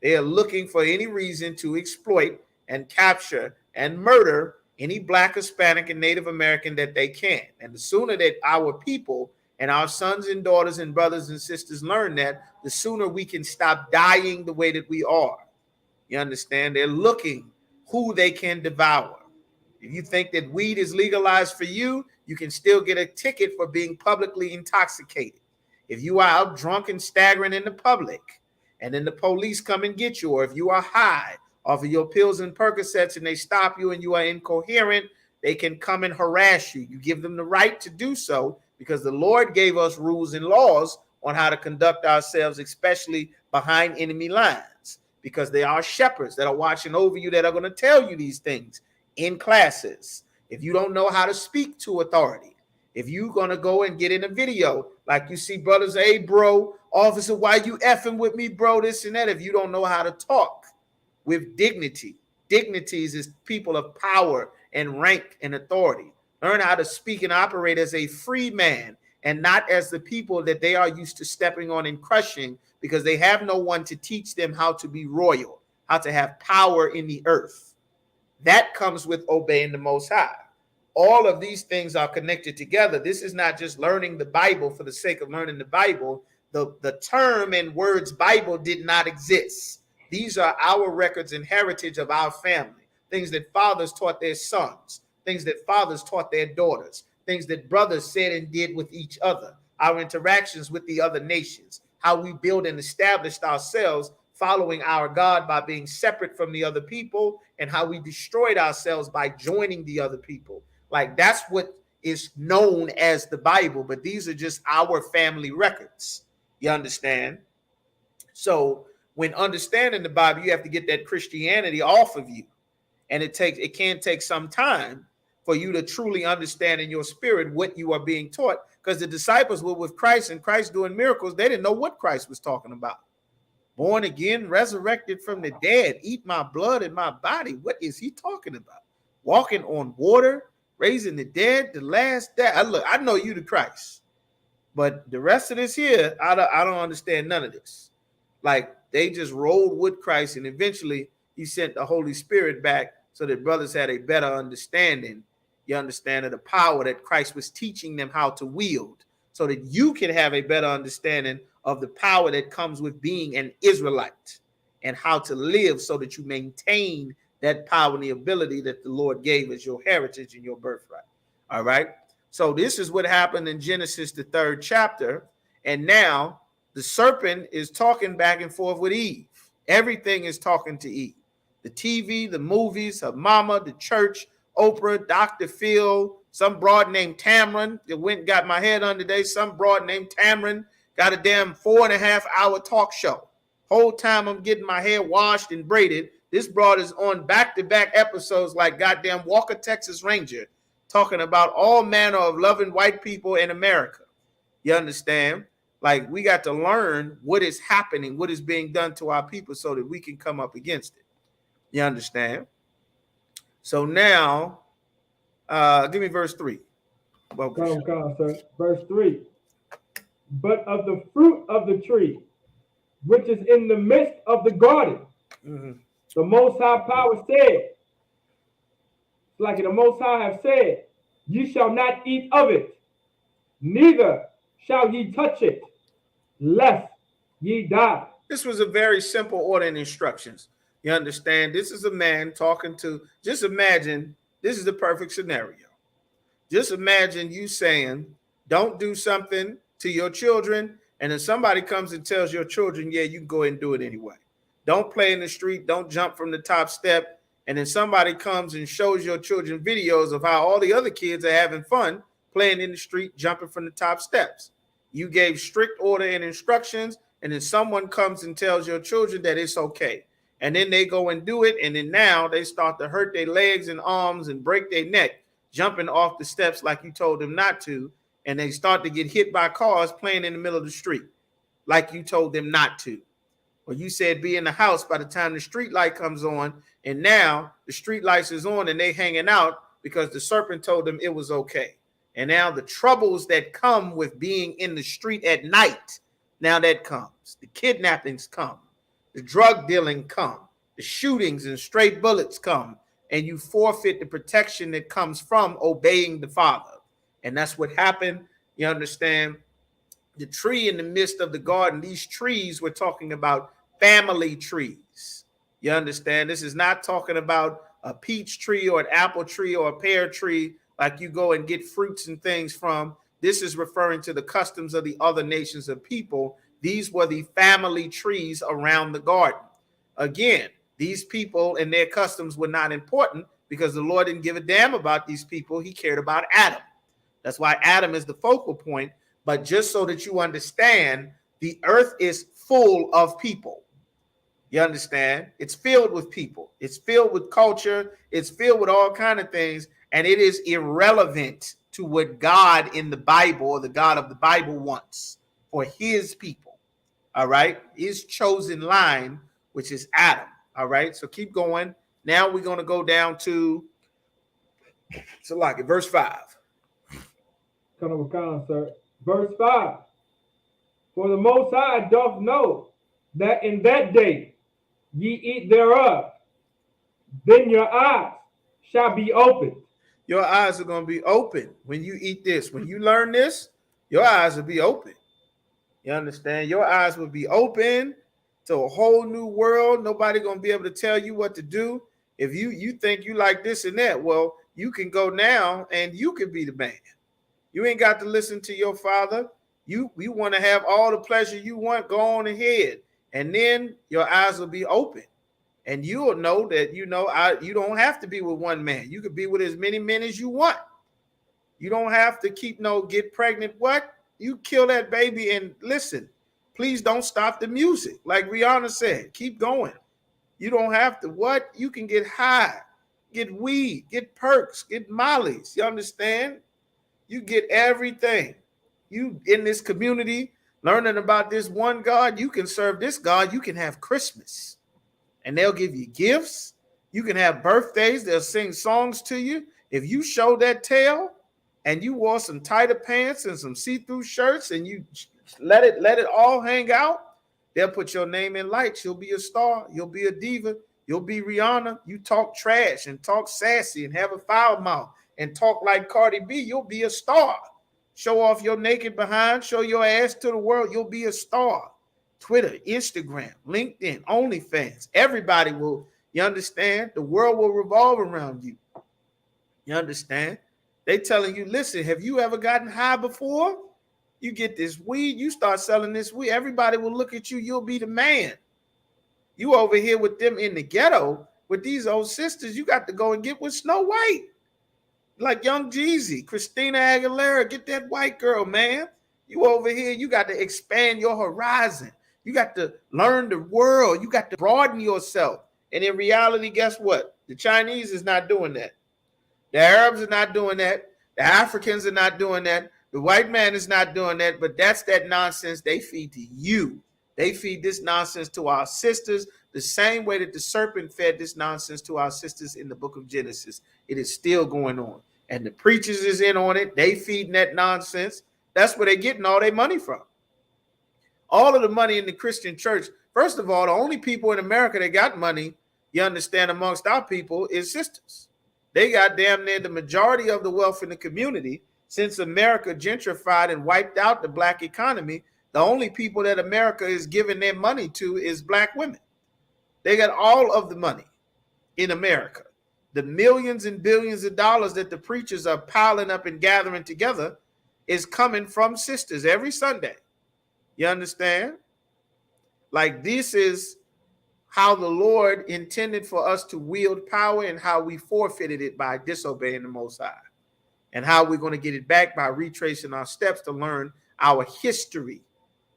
A: They are looking for any reason to exploit and capture and murder any Black, Hispanic, and Native American that they can. And the sooner that our people and our sons and daughters and brothers and sisters learn that, the sooner we can stop dying the way that we are. You understand? They're looking who they can devour. If you think that weed is legalized for you, you can still get a ticket for being publicly intoxicated. If you are out drunk and staggering in the public, and then the police come and get you, or if you are high off of your pills and Percocets and they stop you and you are incoherent, they can come and harass you. You give them the right to do so because the Lord gave us rules and laws on how to conduct ourselves, especially behind enemy lines, because they are shepherds that are watching over you that are going to tell you these things in classes. If you don't know how to speak to authority, if you're going to go and get in a video, like you see brothers, hey, bro, officer, why you effing with me, bro, this and that, if you don't know how to talk with dignity. Dignities is people of power and rank and authority. Learn how to speak and operate as a free man and not as the people that they are used to stepping on and crushing because they have no one to teach them how to be royal, how to have power in the earth. That comes with obeying the Most High. All of these things are connected together. This is not just learning the Bible for the sake of learning the Bible. The term and words Bible did not exist. These are our records and heritage of our family, things that fathers taught their sons, things that fathers taught their daughters, things that brothers said and did with each other, our interactions with the other nations, how we build and established ourselves following our God by being separate from the other people, and how we destroyed ourselves by joining the other people. Like that's what is known as the Bible, but these are just our family records. You understand? So when understanding the Bible, you have to get that Christianity off of you. And it can take some time for you to truly understand in your spirit what you are being taught. Because the disciples were with Christ and Christ doing miracles. They didn't know what Christ was talking about. Born again, resurrected from the dead, eat my blood and my body. What is he talking about? Walking on water, raising the dead, the last day. I know you the Christ. But the rest of this here, I don't understand none of this. Like they just rolled with Christ, and eventually he sent the Holy Spirit back so that brothers had a better understanding. You understand of the power that Christ was teaching them how to wield, so that you can have a better understanding of the power that comes with being an Israelite and how to live so that you maintain that power and the ability that the Lord gave as your heritage and your birthright. All right. So this is what happened in Genesis, the 3rd chapter. And now the serpent is talking back and forth with Eve. Everything is talking to Eve. The TV, the movies, her mama, the church, Oprah, Dr. Phil, some broad named Tamron that went and got my head on today. Some broad named Tamron got a damn 4.5-hour talk show. Whole time I'm getting my hair washed and braided. This broad is on back-to-back episodes like goddamn Walker, Texas Ranger, talking about all manner of loving white people in America. You understand? Like we got to learn what is happening, what is being done to our people so that we can come up against it. You understand? So now, give me verse 3.
B: Come, sir. Verse 3. But of the fruit of the tree, which is in the midst of the garden, the Most High Power said, like the Most High have said, ye shall not eat of it, neither shall ye touch it, lest ye die.
A: This was a very simple order and instructions. You understand? This is a man talking to, just imagine, this is the perfect scenario. Just imagine you saying, don't do something to your children, and then somebody comes and tells your children, yeah, you can go ahead and do it anyway. Don't play in the street, don't jump from the top step, and then somebody comes and shows your children videos of how all the other kids are having fun playing in the street, jumping from the top steps. You gave strict order and instructions, and then someone comes and tells your children that it's okay. And then they go and do it, and then now they start to hurt their legs and arms and break their neck, jumping off the steps like you told them not to, and they start to get hit by cars playing in the middle of the street like you told them not to. Well, you said be in the house by the time the street light comes on, and now the street lights is on and they hanging out because the serpent told them it was okay. And now the troubles that come with being in the street at night, now that comes. The kidnappings come. The drug dealing come. The shootings and stray bullets come. And you forfeit the protection that comes from obeying the Father. And that's what happened. You understand? The tree in the midst of the garden, these trees we're talking about family trees. You understand? This is not talking about a peach tree or an apple tree or a pear tree like you go and get fruits and things from. this is referring to the customs of the other nations of people. These were the family trees around the garden. Again, these people and their customs were not important because the Lord didn't give a damn about these people. He cared about Adam. That's why Adam is the focal point. But just so that you understand, the earth is full of people. You understand? It's filled with people. It's filled with culture. It's filled with all kinds of things. And it is irrelevant to what God in the Bible or the God of the Bible wants for his people. All right? His chosen line, which is Adam. All right? So keep going. Now we're going to go down to verse 5.
B: Come on, sir. Verse 5. For the Most High doth know that in that day ye eat thereof, then your eyes shall be opened.
A: Your eyes are going to be open when you eat this. When you learn this, your eyes will be open. You understand? Your eyes will be open to a whole new world. Nobody going to be able to tell you what to do. If you think you like this and that, well, you can go now and you can be the man. You ain't got to listen to your father. You want to have all the pleasure you want, go on ahead. And then your eyes will be open. And you will know that, you don't have to be with one man. You could be with as many men as you want. You don't have to get pregnant. What? You kill that baby and listen. Please don't stop the music. Like Rihanna said, keep going. You don't have to. What? You can get high, get weed, get perks, get mollies. You understand? You get everything. You in this community learning about this one God, you can serve this God. You can have Christmas and they'll give you gifts. You can have birthdays. They'll sing songs to you. If you show that tail and you wore some tighter pants and some see-through shirts and you let it all hang out, they'll put your name in lights. You'll be a star. You'll be a diva. You'll be Rihanna. You talk trash and talk sassy and have a foul mouth and talk like Cardi B. You'll be a star. Show off your naked behind. Show your ass to the world. You'll be a star. Twitter, Instagram, LinkedIn, OnlyFans. Everybody will, you understand? The world will revolve around you. You understand? They telling you, listen, have you ever gotten high before? You get this weed, you start selling this weed. Everybody will look at you. You'll be the man. You over here with them in the ghetto with these old sisters. You got to go and get with Snow White. Like Young Jeezy, Christina Aguilera, get that white girl, man. You over here, you got to expand your horizon. You got to learn the world. You got to broaden yourself. And in reality, guess what? The Chinese is not doing that. The Arabs are not doing that. The Africans are not doing that. The white man is not doing that. But that's that nonsense they feed to you. They feed this nonsense to our sisters the same way that the serpent fed this nonsense to our sisters in the book of Genesis. It is still going on. And the preachers is in on it. They feeding that nonsense. That's where they're getting all their money from. All of the money in the Christian church. First of all, the only people in America that got money, you understand, amongst our people is sisters. They got damn near the majority of the wealth in the community. Since America gentrified and wiped out the black economy, the only people that America is giving their money to is black women. They got all of the money in America. The millions and billions of dollars that the preachers are piling up and gathering together is coming from sisters every Sunday. You understand? Like, this is how the Lord intended for us to wield power and how we forfeited it by disobeying the Most High. And how we're going to get it back by retracing our steps to learn our history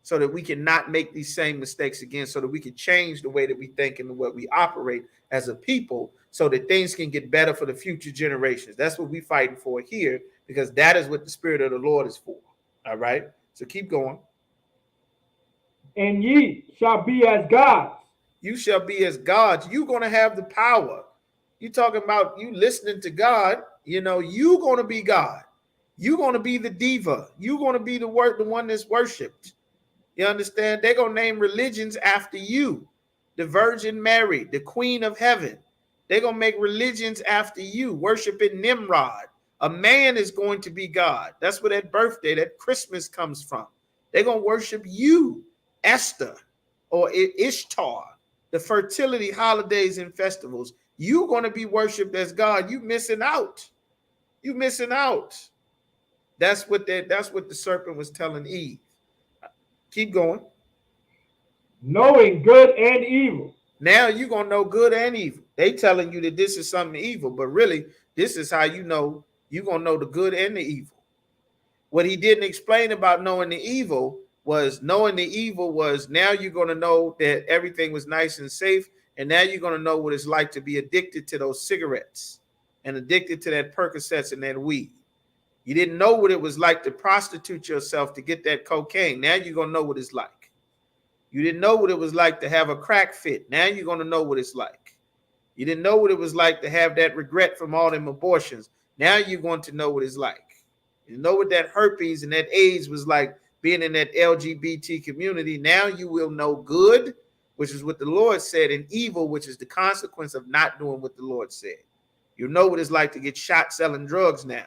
A: so that we can not make these same mistakes again, so that we can change the way that we think and the way we operate as a people so that things can get better for the future generations. That's what we're fighting for here, because that is what the Spirit of the Lord is for. All right? So keep going.
B: And ye shall be as gods.
A: You shall be as gods. You're going to have the power. You talking about you listening to God. You're going to be God. You're going to be the diva. You're going to be the one that's worshipped. You understand? They're going to name religions after you. The Virgin Mary, the Queen of Heaven. They're going to make religions after you, worshiping Nimrod. A man is going to be God. That's where that birthday, that Christmas comes from. They're going to worship you, Esther, or Ishtar, the fertility holidays and festivals. You're going to be worshipped as God. You missing out. You missing out. That's what the serpent was telling Eve. Keep going.
B: Knowing good and evil.
A: Now you're gonna know good and evil. They telling you that this is something evil, but really, this is how you know you're gonna know the good and the evil. What he didn't explain about knowing the evil was now you're gonna know that everything was nice and safe, and now you're gonna know what it's like to be addicted to those cigarettes and addicted to that Percocets and that weed. You didn't know what it was like to prostitute yourself to get that cocaine. Now you're gonna know what it's like. You didn't know what it was like to have a crack fit. Now you're going to know what it's like. You didn't know what it was like to have that regret from all them abortions. Now you're going to know what it's like. You know what that herpes and that AIDS was like being in that LGBT community. Now you will know good, which is what the Lord said, and evil, which is the consequence of not doing what the Lord said. You know what it's like to get shot selling drugs now,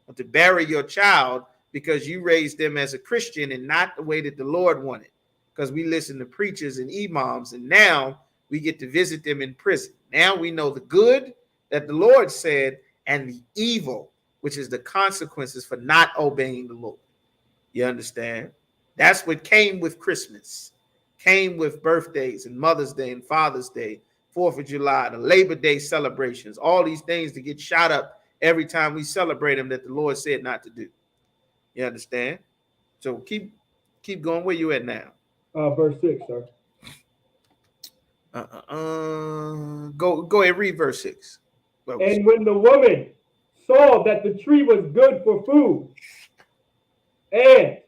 A: or to bury your child because you raised them as a Christian and not the way that the Lord wanted. Because we listen to preachers and imams, and now we get to visit them in prison. Now we know the good that the Lord said and the evil, which is the consequences for not obeying the Lord. You understand? That's what came with Christmas, came with birthdays and Mother's Day and Father's Day, 4th of July, the Labor Day celebrations, all these things to get shot up every time we celebrate them that the Lord said not to do. You understand? So keep going. Where you at now?
B: Verse 6, sir.
A: Go ahead, read verse 6.
B: And when the woman saw that the tree was good for food, and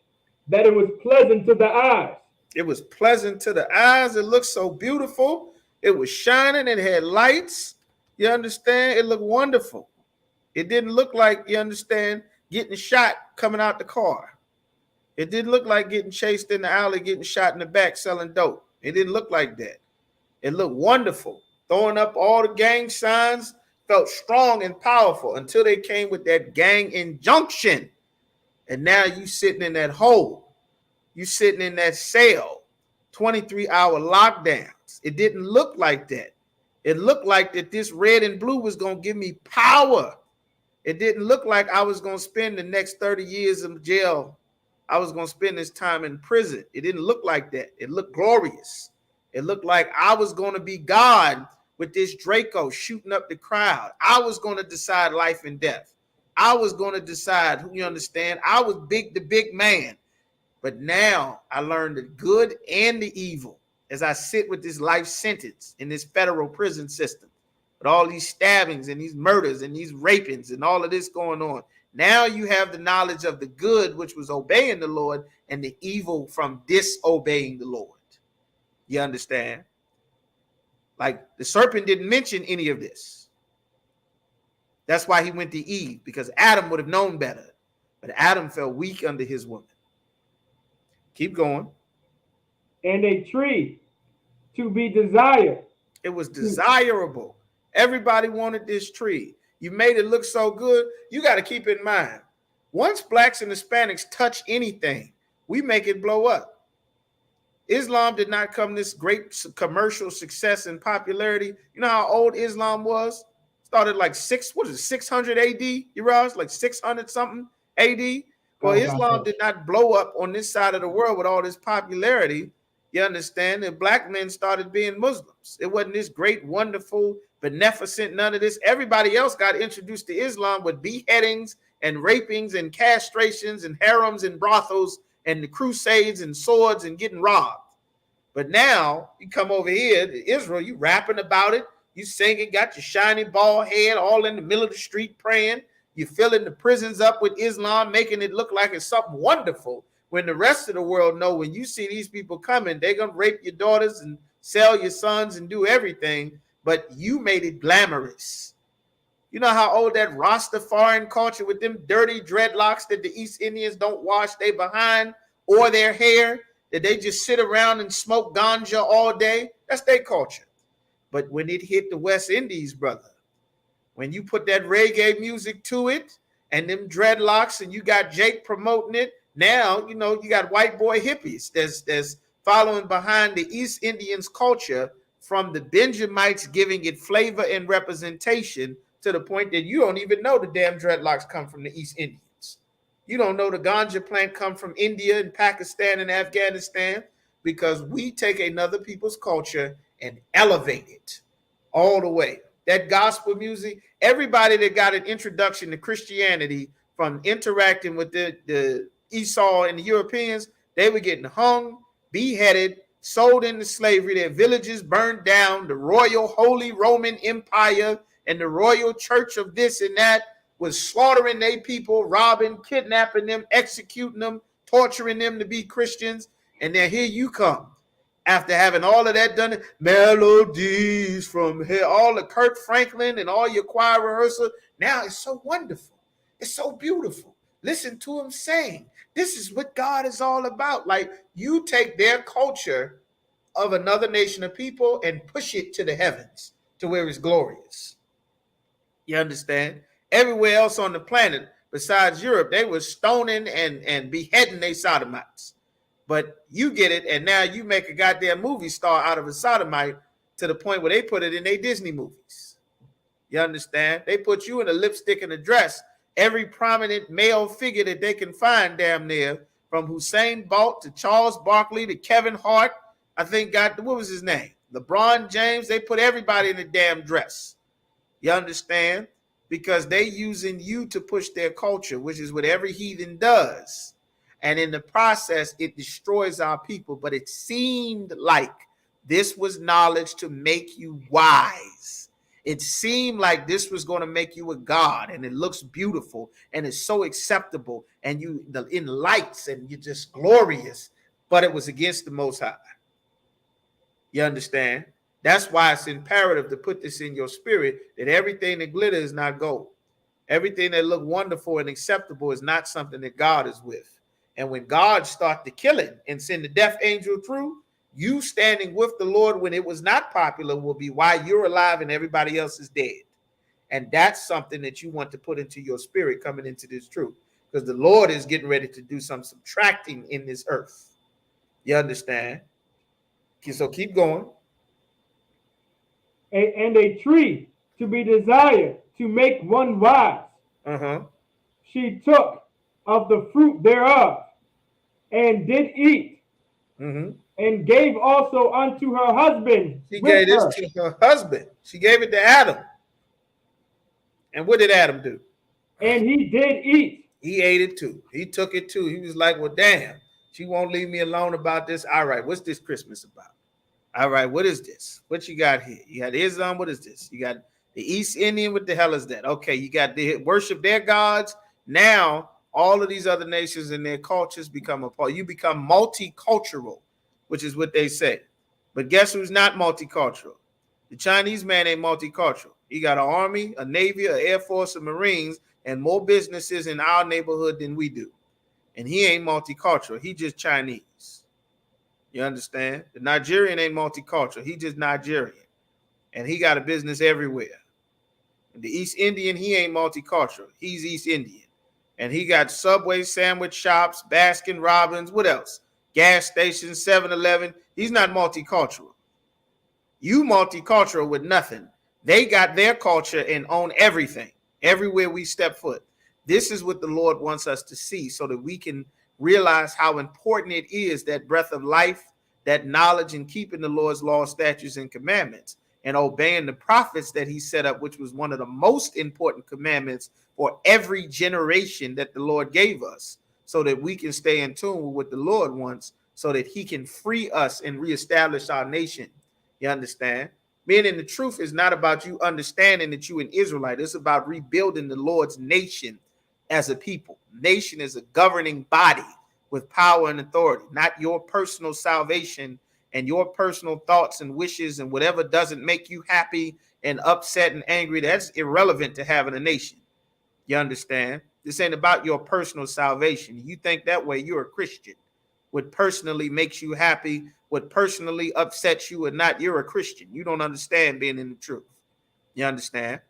B: that it was pleasant to the eyes.
A: It was pleasant to the eyes. It looked so beautiful. It was shining. It had lights. You understand? It looked wonderful. It didn't look like, you understand, getting shot coming out the car. It didn't look like getting chased in the alley, getting shot in the back, selling dope. It didn't look like that. It looked wonderful. Throwing up all the gang signs, felt strong and powerful until they came with that gang injunction. And now you sitting in that hole. You sitting in that cell, 23-hour lockdowns. It didn't look like that. It looked like that this red and blue was going to give me power. It didn't look like I was going to spend the next 30 years in jail. I was going to spend this time in prison. It didn't look like that. It looked glorious. It looked like I was going to be God with this Draco shooting up the crowd. I was going to decide life and death. I was going to decide who, you understand. I was the big man. But now I learned the good and the evil as I sit with this life sentence in this federal prison system. With all these stabbings and these murders and these rapings and all of this going on. Now you have the knowledge of the good, which was obeying the Lord, and the evil from disobeying the Lord. You understand? Like the serpent didn't mention any of this. That's why he went to Eve, because Adam would have known better. But Adam fell weak under his woman. Keep going.
B: And a tree to be desired.
A: It was desirable. Everybody wanted this tree. You made it look so good. You got to keep in mind, once blacks and Hispanics touch anything, we make it blow up. Islam did not come this great commercial success and popularity. You know how old Islam was? Started like 600 AD, Uraj? Like 600 something AD. Well, Islam did not blow up on this side of the world with all this popularity. You understand? And black men started being Muslims. It wasn't this great, wonderful, beneficent, none of this. Everybody else got introduced to Islam with beheadings and rapings and castrations and harems and brothels and the crusades and swords and getting robbed. But now you come over here to Israel, you rapping about it, you singing, got your shiny bald head all in the middle of the street praying. You filling the prisons up with Islam, making it look like it's something wonderful. When the rest of the world know when you see these people coming, they're going to rape your daughters and sell your sons and do everything. But you made it glamorous. You know how old that Rastafarian culture with them dirty dreadlocks that the East Indians don't wash their behind or their hair, that they just sit around and smoke ganja all day? That's their culture. But when it hit the West Indies, brother, when you put that reggae music to it and them dreadlocks and you got Jake promoting it, now, you know, you got white boy hippies that's following behind the East Indians culture from the Benjamites giving it flavor and representation to the point that you don't even know the damn dreadlocks come from the East Indians. You don't know the ganja plant come from India and Pakistan and Afghanistan because we take another people's culture and elevate it all the way. That gospel music, everybody that got an introduction to Christianity from interacting with the Esau and the Europeans, they were getting hung, beheaded, sold into slavery, their villages burned down, the royal Holy Roman Empire and the royal church of this and that was slaughtering their people, robbing, kidnapping them, executing them, torturing them to be Christians. And then here you come. After having all of that done, melodies from here, all the Kurt Franklin and all your choir rehearsal, now it's so wonderful. It's so beautiful. Listen to him sing. This is what God is all about. Like, you take their culture of another nation of people and push it to the heavens to where it's glorious. You understand? Everywhere else on the planet, besides Europe, they were stoning and beheading their sodomites. But you get it, and now you make a goddamn movie star out of a sodomite to the point where they put it in their Disney movies. You understand? They put you in a lipstick and a dress. Every prominent male figure that they can find damn near, from Usain Bolt to Charles Barkley to Kevin Hart, I think what was his name? LeBron James, they put everybody in a damn dress. You understand? Because they using you to push their culture, which is what every heathen does. And in the process, it destroys our people. But it seemed like this was knowledge to make you wise. It seemed like this was going to make you a god, and it looks beautiful, and it's so acceptable, and you in lights, and you're just glorious. But it was against the Most High. You understand? That's why it's imperative to put this in your spirit, that everything that glitter is not gold. Everything that look wonderful and acceptable is not something that God is with. And when God start the killing and send the death angel through, you standing with the Lord when it was not popular will be why you're alive and everybody else is dead. And that's something that you want to put into your spirit coming into this truth, because the Lord is getting ready to do some subtracting in this earth. You understand? So keep going.
B: And a tree to be desired to make one wise. She took of the fruit thereof and did eat, and gave also unto her husband.
A: She gave this to her husband. She gave it to Adam. And what did Adam do?
B: And he did eat.
A: He ate it too. He took it too. He was like, well, damn, she won't leave me alone about this. All right, what's this Christmas about? All right, what is this? What you got here? You got Islam. What is this? You got the East Indian. What the hell is that? Okay, you got the worship their gods. Now, all of these other nations and their cultures become a part. You become multicultural, which is what they say. But guess who's not multicultural? The Chinese man ain't multicultural. He got an army, a navy, an air force, a marines, and more businesses in our neighborhood than we do. And he ain't multicultural. He just Chinese. You understand? The Nigerian ain't multicultural. He just Nigerian. And he got a business everywhere. And the East Indian, he ain't multicultural. He's East Indian. And he got Subway sandwich shops, Baskin Robbins, what else? Gas stations, 7-Eleven. He's not multicultural. You multicultural with nothing. They got their culture and own everything, everywhere we step foot. This is what the Lord wants us to see so that we can realize how important it is, that breath of life, that knowledge, and keeping the Lord's law, statutes, and commandments, and obeying the prophets that he set up, which was one of the most important commandments for every generation that the Lord gave us, so that we can stay in tune with what the Lord wants, so that he can free us and reestablish our nation. You understand? Meaning the truth is not about you understanding that you an Israelite. It's about rebuilding the Lord's nation as a people. Nation is a governing body with power and authority, not your personal salvation and your personal thoughts and wishes and whatever doesn't make you happy and upset and angry. That's irrelevant to having a nation. You understand? This ain't about your personal salvation. You think that way, you're a Christian. What personally makes you happy, what personally upsets you or not, you're a Christian. You don't understand being in the truth. You understand?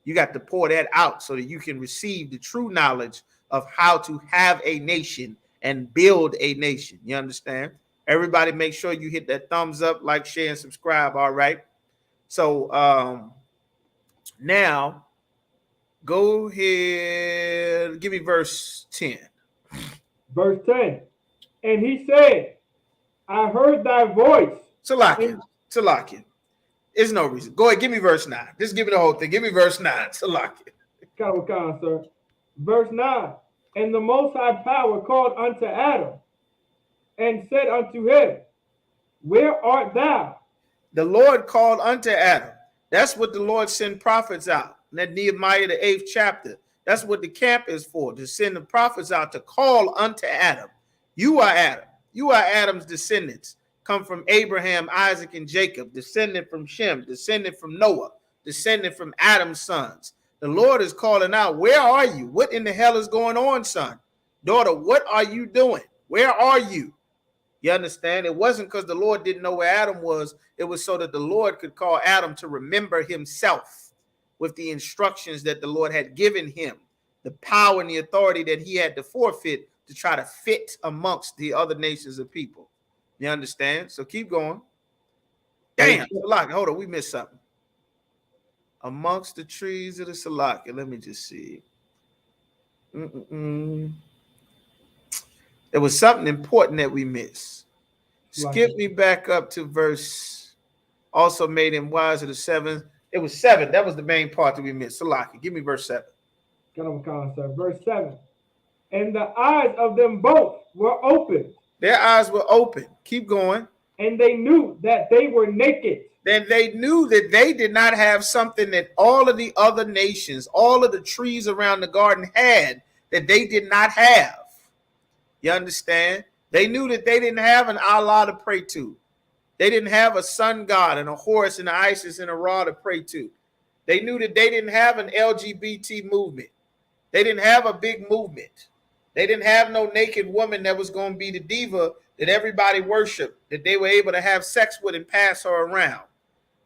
A: You got to pour that out so that you can receive the true knowledge of how to have a nation and build a nation. You understand? Everybody make sure you hit that thumbs up, like, share, and subscribe. All right. So now go ahead. Give me verse 10.
B: Verse 10. And he said, I heard thy voice.
A: Salakia. Salakia. There's no reason. Go ahead, give me verse 9. Just give me the whole thing. Give me verse 9. Salakia.
B: Kawakana, sir. Verse 9. And the Most High Power called unto Adam and said unto him, Where art thou?
A: The Lord called unto Adam. That's what the Lord sent prophets out. In that Nehemiah, the 8th chapter. That's what the camp is for, to send the prophets out to call unto Adam. You are Adam. You are Adam's descendants. Come from Abraham, Isaac, and Jacob, descendant from Shem, descendant from Noah, descendant from Adam's sons. The Lord is calling out, where are you? What in the hell is going on, son? Daughter, what are you doing? Where are you? You understand? It wasn't because the Lord didn't know where Adam was. It was so that the Lord could call Adam to remember himself with the instructions that the Lord had given him, the power and the authority that he had to forfeit to try to fit amongst the other nations of people. You understand? So keep going. Damn, Salaka, hold on, we missed something. Amongst the trees of the Salaka, let me just see. There was something important that we missed. Skip me back up to verse, also made him wise of the 7th. It was 7. That was the main part that we missed. Salaki, give me verse 7.
B: Verse 7. And the eyes of them both were open.
A: Their eyes were open. Keep going.
B: And they knew that they were naked.
A: Then they knew that they did not have something that all of the other nations, all of the trees around the garden had, that they did not have. You understand? They knew that they didn't have an Allah to pray to. They didn't have a sun god and a horse and an Isis and a Ra to pray to. They knew that they didn't have an LGBT movement. They didn't have a big movement. They didn't have no naked woman that was going to be the diva that everybody worshiped, that they were able to have sex with and pass her around.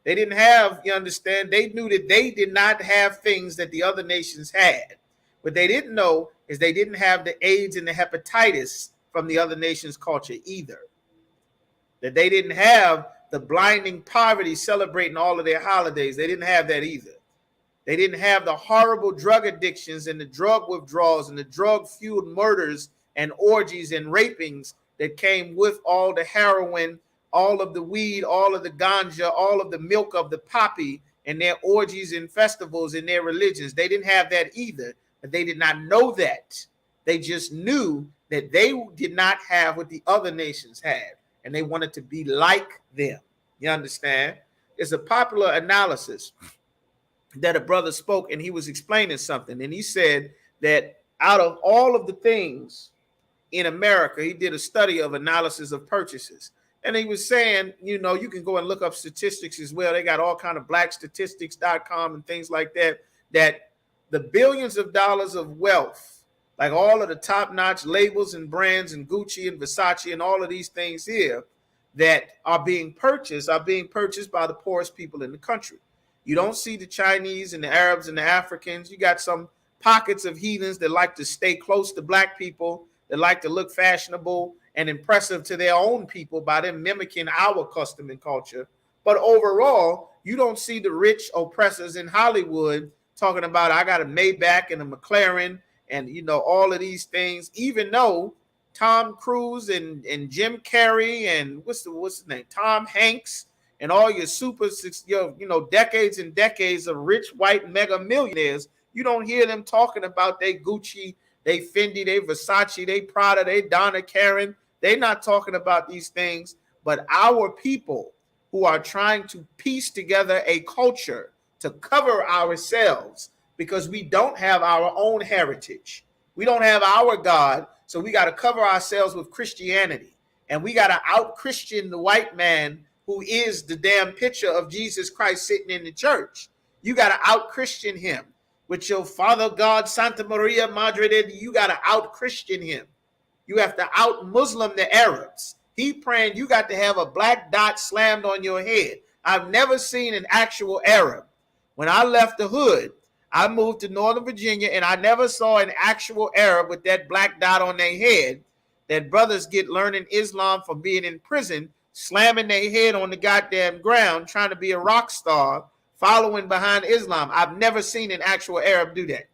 A: They didn't have, you understand, they knew that they did not have things that the other nations had. What they didn't know is they didn't have the AIDS and the hepatitis from the other nations' culture either. That they didn't have the blinding poverty celebrating all of their holidays. They didn't have that either. They didn't have the horrible drug addictions and the drug withdrawals and the drug-fueled murders and orgies and rapings that came with all the heroin, all of the weed, all of the ganja, all of the milk of the poppy and their orgies and festivals and their religions. They didn't have that either, but they did not know that. They just knew that they did not have what the other nations had, and they wanted to be like them. You understand? It's a popular analysis that a brother spoke, and he was explaining something, and he said that out of all of the things in America, he did a study of analysis of purchases. And he was saying, you know, you can go and look up statistics as well. They got all kind of blackstatistics.com and things like that, that the billions of dollars of wealth, like all of the top-notch labels and brands and Gucci and Versace and all of these things here that are being purchased by the poorest people in the country. You don't see the Chinese and the Arabs and the Africans. You got some pockets of heathens that like to stay close to black people, that like to look fashionable and impressive to their own people by them mimicking our custom and culture. But overall, you don't see the rich oppressors in Hollywood talking about, I got a Maybach and a McLaren and, you know, all of these things, even though Tom Cruise and Jim Carrey and what's his name, Tom Hanks, and all your decades and decades of rich white mega millionaires, you don't hear them talking about they Gucci, they Fendi, they Versace, they Prada, they Donna Karan. They're not talking about these things, but our people who are trying to piece together a culture to cover ourselves because we don't have our own heritage. We don't have our God, so we got to cover ourselves with Christianity. And we got to out-Christian the white man who is the damn picture of Jesus Christ sitting in the church. You got to out-Christian him. With your Father God, Santa Maria Madre, you got to out-Christian him. You have to out-Muslim the Arabs. He praying you got to have a black dot slammed on your head. I've never seen an actual Arab. When I left the hood, I moved to Northern Virginia, and I never saw an actual Arab with that black dot on their head that brothers get learning Islam from being in prison, slamming their head on the goddamn ground, trying to be a rock star, following behind Islam. I've never seen an actual Arab do that.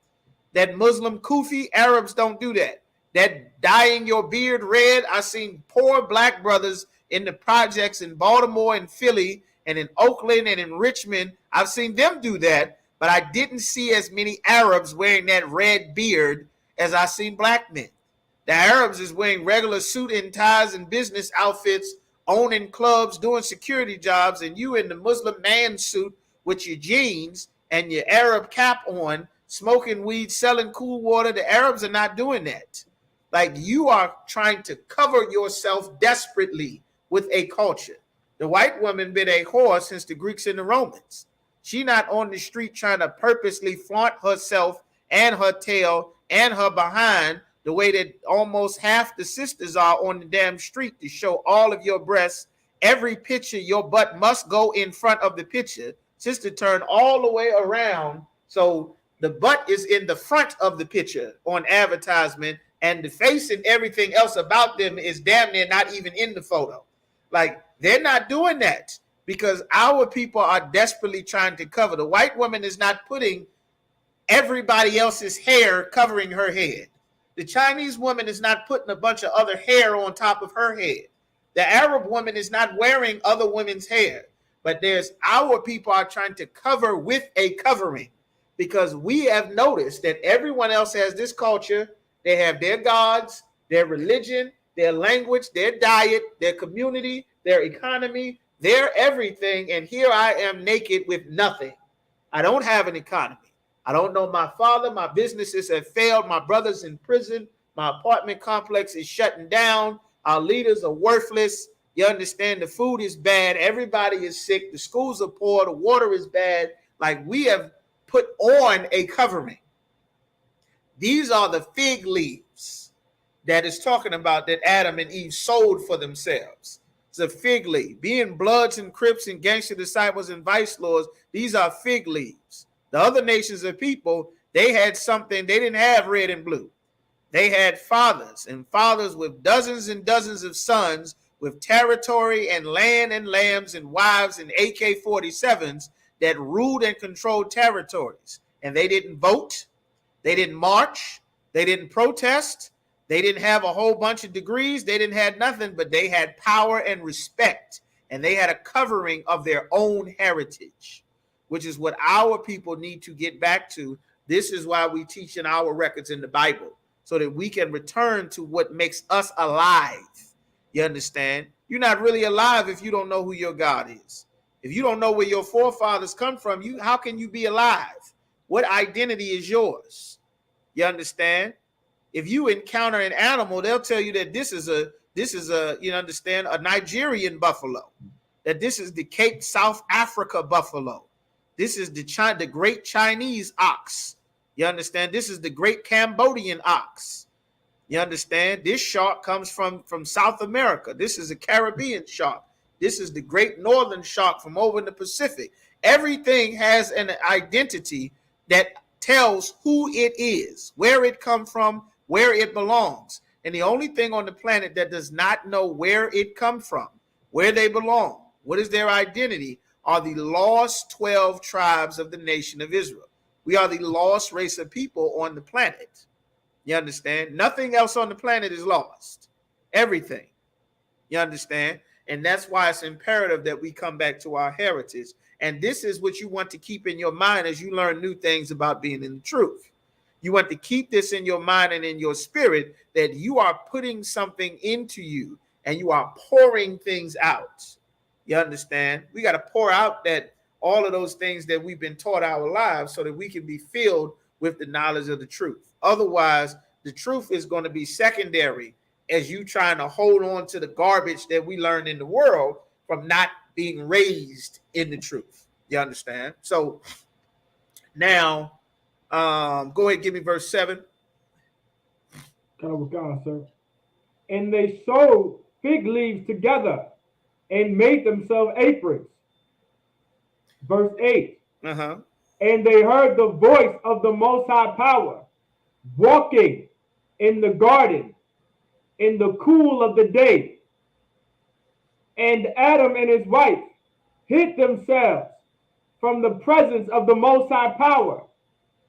A: That Muslim Kufi, Arabs don't do that. that dyeing your beard red. I seen poor black brothers in the projects in Baltimore and Philly and in Oakland and in Richmond. I've seen them do that, but I didn't see as many Arabs wearing that red beard as I seen black men. The Arabs is wearing regular suit and ties and business outfits, owning clubs, doing security jobs, and you in the Muslim man suit with your jeans and your Arab cap on, smoking weed, selling cool water. The Arabs are not doing that. Like, you are trying to cover yourself desperately with a culture. The white woman been a whore since the Greeks and the Romans. She not on the street trying to purposely flaunt herself and her tail and her behind the way that almost half the sisters are on the damn street to show all of your breasts. Every picture, your butt must go in front of the picture. Sister, turn all the way around so the butt is in the front of the picture on advertisement, and the face and everything else about them is damn near not even in the photo. Like, they're not doing that because our people are desperately trying to cover. The white woman is not putting everybody else's hair covering her head. The Chinese woman is not putting a bunch of other hair on top of her head. The Arab woman is not wearing other women's hair. But there's our people are trying to cover with a covering, because we have noticed that everyone else has this culture. They have their gods, their religion, their language, their diet, their community, their economy, their everything. And here I am naked with nothing. I don't have an economy. I don't know my father. My businesses have failed. My brother's in prison. My apartment complex is shutting down. Our leaders are worthless. You understand? The food is bad. Everybody is sick. The schools are poor. The water is bad. Like, we have put on a covering. These are the fig leaves that is talking about that Adam and Eve sold for themselves. It's a fig leaf. Being Bloods and Crips and gangster disciples and vice lords, these are fig leaves. The other nations of people, they had something. They didn't have red and blue. They had fathers, and fathers with dozens and dozens of sons with territory and land and lambs and wives and AK-47s that ruled and controlled territories. And they didn't vote. They didn't march. They didn't protest. They didn't have a whole bunch of degrees. They didn't have nothing, but they had power and respect. And they had a covering of their own heritage, which is what our people need to get back to. This is why we teach in our records in the Bible, so that we can return to what makes us alive. You understand? You're not really alive if you don't know who your God is. If you don't know where your forefathers come from, how can you be alive? What identity is yours? You understand? If you encounter an animal, they'll tell you that this is a you understand, a Nigerian buffalo, that this is the Cape South Africa buffalo. This is the great Chinese ox. You understand? This is the great Cambodian ox. You understand? This shark comes from South America. This is a Caribbean shark. This is the great northern shark from over in the Pacific. Everything has an identity that tells who it is, where it comes from, where it belongs. And the only thing on the planet that does not know where it comes from, where they belong, what is their identity, are the lost 12 tribes of the nation of Israel. We are the lost race of people on the planet. You understand? Nothing else on the planet is lost. Everything. You understand? And that's why it's imperative that we come back to our heritage. And this is what you want to keep in your mind as you learn new things about being in the truth. You want to keep this in your mind and in your spirit, that you are putting something into you and you are pouring things out. You understand? We got to pour out that all of those things that we've been taught our lives, so that we can be filled with the knowledge of the truth. Otherwise, the truth is going to be secondary as you trying to hold on to the garbage that we learn in the world from not being raised in the truth. You understand? So now, go ahead, give me verse 7.
B: Sir. And they sewed fig leaves together and made themselves aprons. Verse 8.
A: Uh-huh.
B: And they heard the voice of the Most High Power walking in the garden in the cool of the day. And Adam and his wife hid themselves from the presence of the Most High Power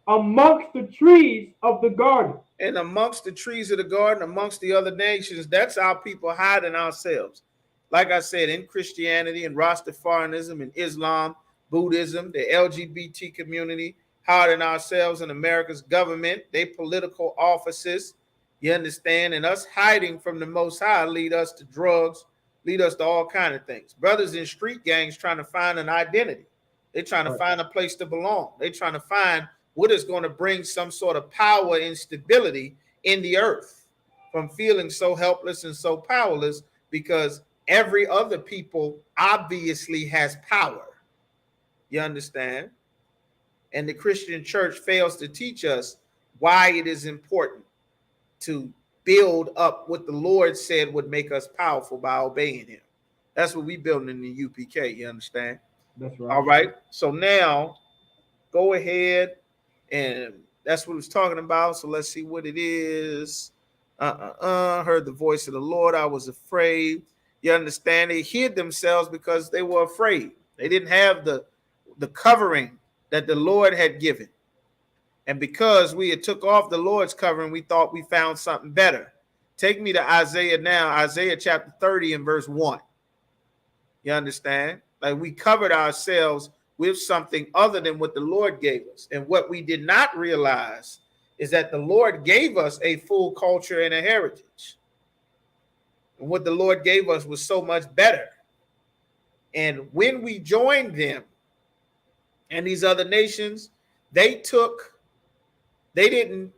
B: amongst the trees of the garden.
A: And amongst the trees of the garden, amongst the other nations, that's our people hiding ourselves. Like I said, in Christianity and Rastafarianism and Islam, Buddhism, the LGBT community, hiding ourselves in America's government, they political offices, you understand? And us hiding from the Most High lead us to drugs, lead us to all kind of things. Brothers in street gangs trying to find an identity. They're trying to find a place to belong. They're trying to find what is going to bring some sort of power and stability in the earth from feeling so helpless and so powerless, because every other people obviously has power. You understand? And the Christian church fails to teach us why it is important to build up what the Lord said would make us powerful by obeying him. That's what we building in the UPK. You understand?
B: That's right.
A: All right. So now go ahead, and that's what it was talking about. So let's see what it is. Heard the voice of the Lord. I was afraid. You understand? They hid themselves because they were afraid. They didn't have the covering that the Lord had given. And because we had took off the Lord's covering, we thought we found something better. Take me to Isaiah now, Isaiah chapter 30 and verse 1. You understand? Like we covered ourselves with something other than what the Lord gave us. And what we did not realize is that the Lord gave us a full culture and a heritage. And what the Lord gave us was so much better. And when we joined them and these other nations, they didn't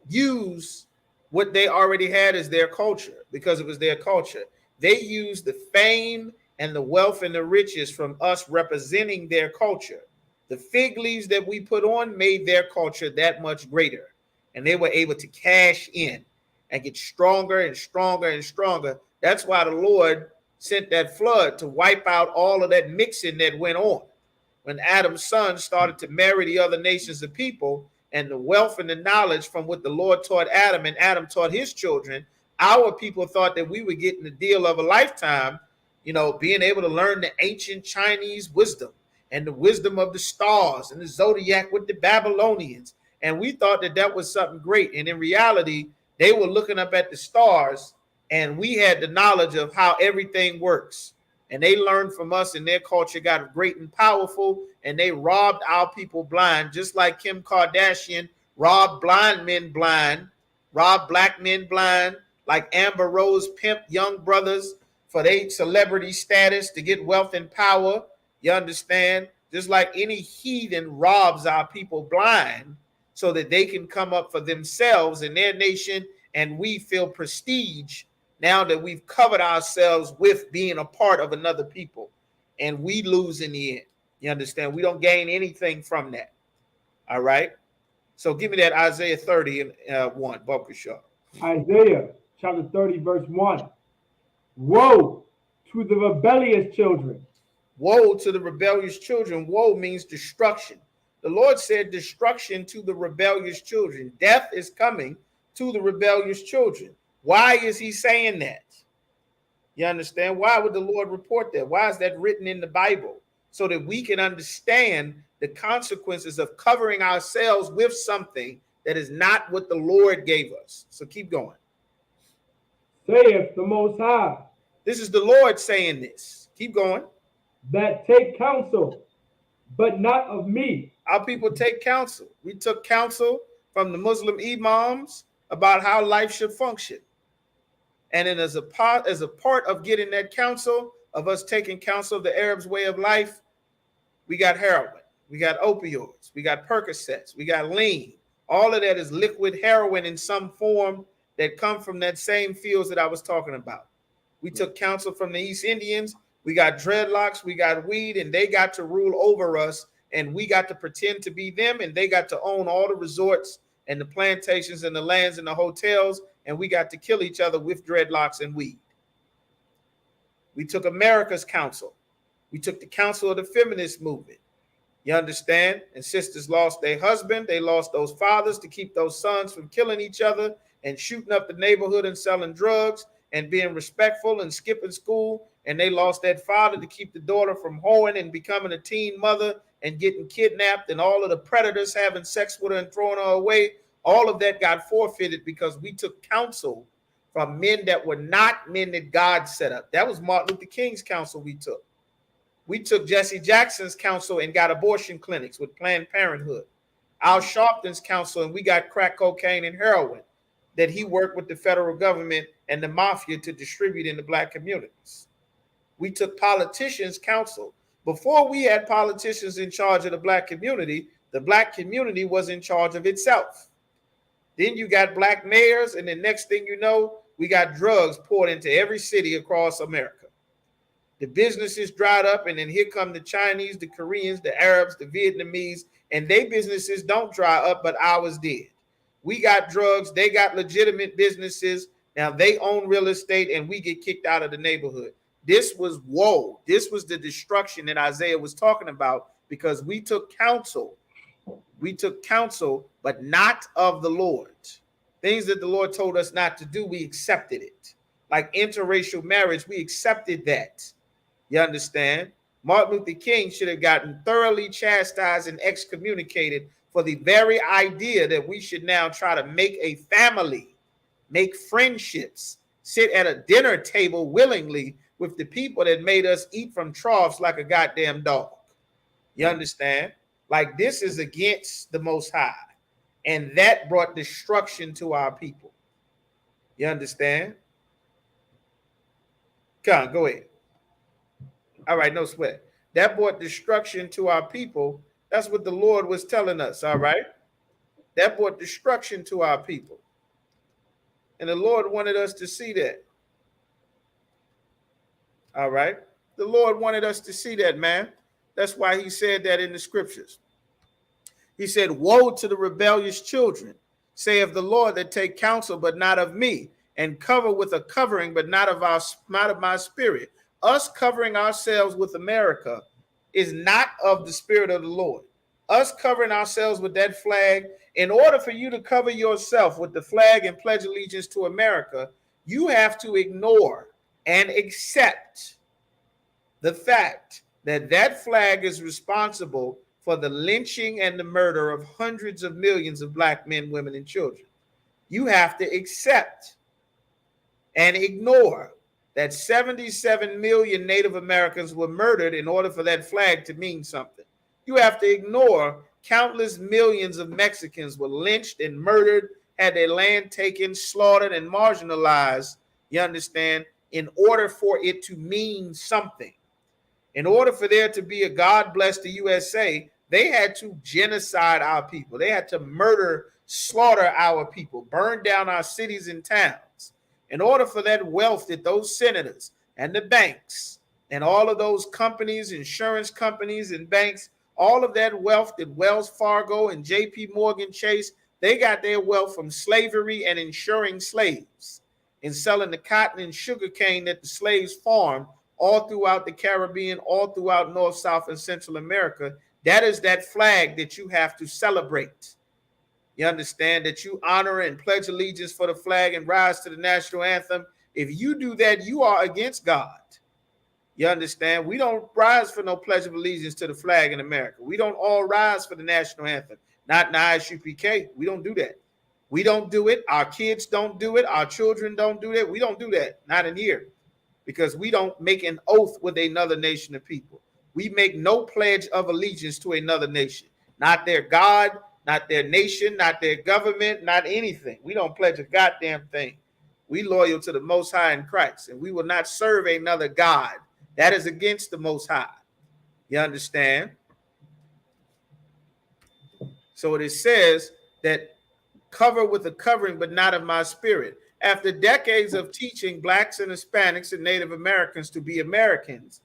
A: use what they already had as their culture because it was their culture. They used the fame and the wealth and the riches from us representing their culture. The fig leaves that we put on made their culture that much greater. And they were able to cash in and get stronger and stronger and stronger. That's why the Lord sent that flood to wipe out all of that mixing that went on. When Adam's sons started to marry the other nations of people, and the wealth and the knowledge from what the Lord taught Adam and Adam taught his children, our people thought that we were getting the deal of a lifetime, being able to learn the ancient Chinese wisdom and the wisdom of the stars and the zodiac with the Babylonians. And we thought that that was something great. And in reality, they were looking up at the stars, and we had the knowledge of how everything works. And they learned from us, and their culture got great and powerful, and they robbed our people blind, just like Kim Kardashian robbed blind men blind, robbed black men blind, like Amber Rose pimped young brothers for their celebrity status to get wealth and power. You understand? Just like any heathen robs our people blind so that they can come up for themselves and their nation, and we feel prestige now that we've covered ourselves with being a part of another people, and we lose in the end. You understand? We don't gain anything from that. All right. So give me that Isaiah 30 and 1, Bunker Shaw.
B: Isaiah chapter 30, verse 1. Woe to the rebellious children.
A: Woe to the rebellious children. Woe means destruction. The Lord said destruction to the rebellious children. Death is coming to the rebellious children. Why is he saying that? You understand? Why would the Lord report that? Why is that written in the Bible? So that we can understand the consequences of covering ourselves with something that is not what the Lord gave us. So keep going.
B: Saith the Most High.
A: This is the Lord saying this. Keep going.
B: That take counsel, but not of me.
A: Our people take counsel. We took counsel from the Muslim imams about how life should function. And then as a part of getting that counsel, of us taking counsel of the Arabs' way of life, we got heroin, we got opioids, we got Percocets, we got lean. All of that is liquid heroin in some form that come from that same fields that I was talking about. We took counsel from the East Indians. We got dreadlocks, we got weed, and they got to rule over us, and we got to pretend to be them, and they got to own all the resorts and the plantations and the lands and the hotels, and we got to kill each other with dreadlocks and weed. We took America's counsel. We took the counsel of the feminist movement. You understand? And sisters lost their husband. They lost those fathers to keep those sons from killing each other and shooting up the neighborhood and selling drugs and being respectful and skipping school. And they lost that father to keep the daughter from hoeing and becoming a teen mother and getting kidnapped and all of the predators having sex with her and throwing her away, all of that got forfeited because we took counsel from men that were not men that God set up. That was Martin Luther King's counsel we took. We took Jesse Jackson's counsel and got abortion clinics with Planned Parenthood. Al Sharpton's counsel, and we got crack cocaine and heroin that he worked with the federal government and the mafia to distribute in the black communities. We took politicians' counsel. Before we had politicians in charge of the black community was in charge of itself. Then you got black mayors, and the next thing you know, we got drugs poured into every city across America. The businesses dried up, and then here come the Chinese, the Koreans, the Arabs, the Vietnamese, and their businesses don't dry up, but ours did. We got drugs, they got legitimate businesses. Now they own real estate, and we get kicked out of the neighborhood. This was woe. This was the destruction that Isaiah was talking about because we took counsel. We took counsel, but not of the Lord. Things that the Lord told us not to do, we accepted it. Like interracial marriage, we accepted that. You understand? Martin Luther King should have gotten thoroughly chastised and excommunicated for the very idea that we should now try to make a family, make friendships, sit at a dinner table willingly with the people that made us eat from troughs like a goddamn dog. You understand? Like this is against the Most High. And that brought destruction to our people. You understand? Come on, go ahead. All right, no sweat. That brought destruction to our people. That's what the Lord was telling us, all right? That brought destruction to our people. And the Lord wanted us to see that. All right? The Lord wanted us to see that, man. That's why he said that in the scriptures. He said, woe to the rebellious children, saith the Lord, that take counsel, but not of me, and cover with a covering, but not of my spirit. Us covering ourselves with America is not of the spirit of the Lord. Us covering ourselves with that flag, in order for you to cover yourself with the flag and pledge allegiance to America, you have to ignore and accept the fact that that flag is responsible for the lynching and the murder of hundreds of millions of black men, women, and children. You have to accept and ignore that 77 million Native Americans were murdered in order for that flag to mean something. You have to ignore countless millions of Mexicans were lynched and murdered, had their land taken, slaughtered, and marginalized, you understand, in order for it to mean something. In order for there to be a God bless the USA, they had to genocide our people. They had to murder, slaughter our people, burn down our cities and towns. In order for that wealth that those senators and the banks and all of those companies, insurance companies and banks, all of that wealth that Wells Fargo and JP Morgan Chase, they got their wealth from slavery and insuring slaves and selling the cotton and sugar cane that the slaves farmed all throughout the Caribbean, all throughout North, South, and Central America. That is that flag that you have to celebrate. You understand that you honor and pledge allegiance for the flag and rise to the national anthem. If you do that, you are against God. You understand? We don't rise for no pledge of allegiance to the flag in America. We don't all rise for the national anthem. Not in Isupk. We don't do that. We don't do it. Our kids don't do it. Our children don't do that. We don't do that. Not in here. Because we don't make an oath with another nation of people. We make no pledge of allegiance to another nation. Not their God, not their nation, not their government, not anything. We don't pledge a goddamn thing. We loyal to the Most High in Christ, and we will not serve another God. That is against the Most High. You understand? So it says that cover with a covering, but not of my spirit. After decades of teaching blacks and Hispanics and Native Americans to be Americans,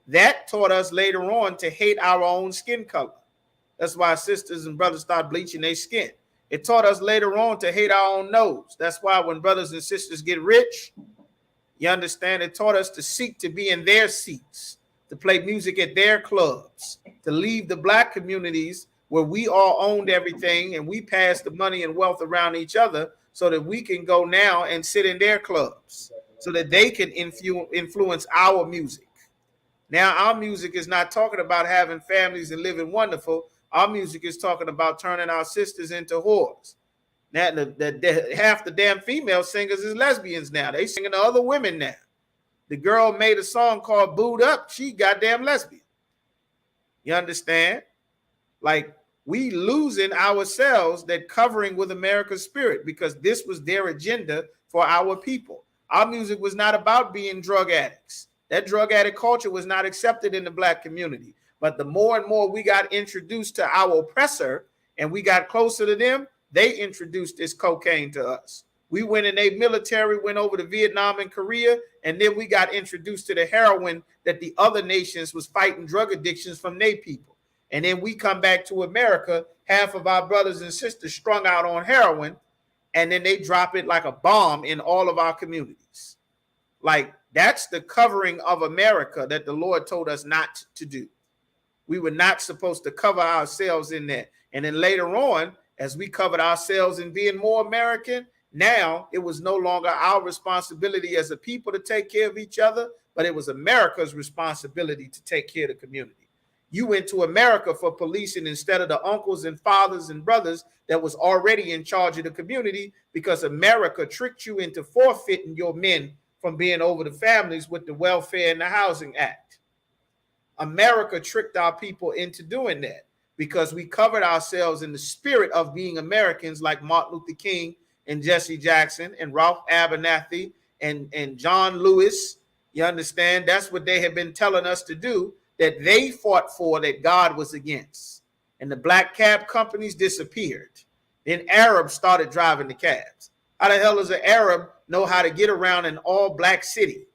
A: that taught us later on to hate our own skin color. That's why sisters and brothers start bleaching their skin. It taught us later on to hate our own nose. That's why when brothers and sisters get rich, you understand, it taught us to seek to be in their seats, to play music at their clubs, to leave the black communities where we all owned everything and we passed the money and wealth around each other so that we can go now and sit in their clubs so that they can influence our music. Now our music is not talking about having families and living wonderful. Our music is talking about turning our sisters into whores. Now half the damn female singers is lesbians now. They singing to other women now. The girl made a song called Booed Up. She goddamn lesbian. You understand? Like, we losing ourselves that covering with America's spirit, because this was their agenda for our people. Our music was not about being drug addicts. That drug addict culture was not accepted in the black community. But the more and more we got introduced to our oppressor and we got closer to them, they introduced this cocaine to us. We went in a military, went over to Vietnam and Korea, and then we got introduced to the heroin that the other nations was fighting drug addictions from their people. And then we come back to America, half of our brothers and sisters strung out on heroin, and then they drop it like a bomb in all of our communities. Like, that's the covering of America that the Lord told us not to do. We were not supposed to cover ourselves in that. And then later on, as we covered ourselves in being more American, now it was no longer our responsibility as a people to take care of each other, but it was America's responsibility to take care of the community. You went to America for policing instead of the uncles and fathers and brothers that was already in charge of the community, because America tricked you into forfeiting your men from being over the families with the Welfare and the Housing Act. America tricked our people into doing that because we covered ourselves in the spirit of being Americans, like Martin Luther King and Jesse Jackson and Ralph Abernathy and John Lewis. You understand? That's what they have been telling us to do, that they fought for, that God was against. And the black cab companies disappeared. Then Arabs started driving the cabs. How the hell does an Arab know how to get around an all black city?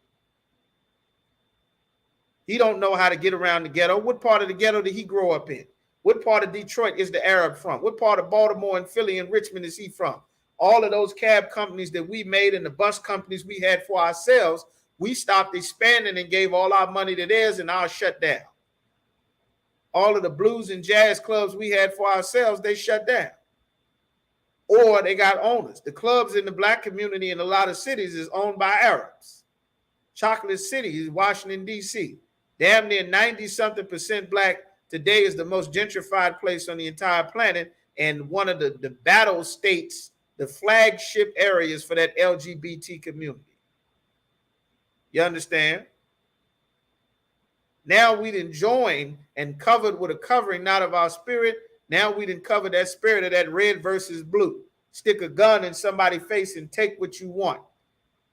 A: He don't know how to get around the ghetto. What part of the ghetto did he grow up in? What part of Detroit is the Arab from? What part of Baltimore and Philly and Richmond is he from? All of those cab companies that we made and the bus companies we had for ourselves, we stopped expanding and gave all our money to theirs, and ours shut down. All of the blues and jazz clubs we had for ourselves, they shut down. Or they got owners. The clubs in the black community in a lot of cities is owned by Arabs. Chocolate City is Washington, D.C. Damn near 90-something% black. Today is the most gentrified place on the entire planet, and one of the battle states, the flagship areas for that LGBT community. You understand? Now we done joined and covered with a covering not of our spirit. Now we done covered that spirit of that red versus blue. Stick a gun in somebody's face and take what you want.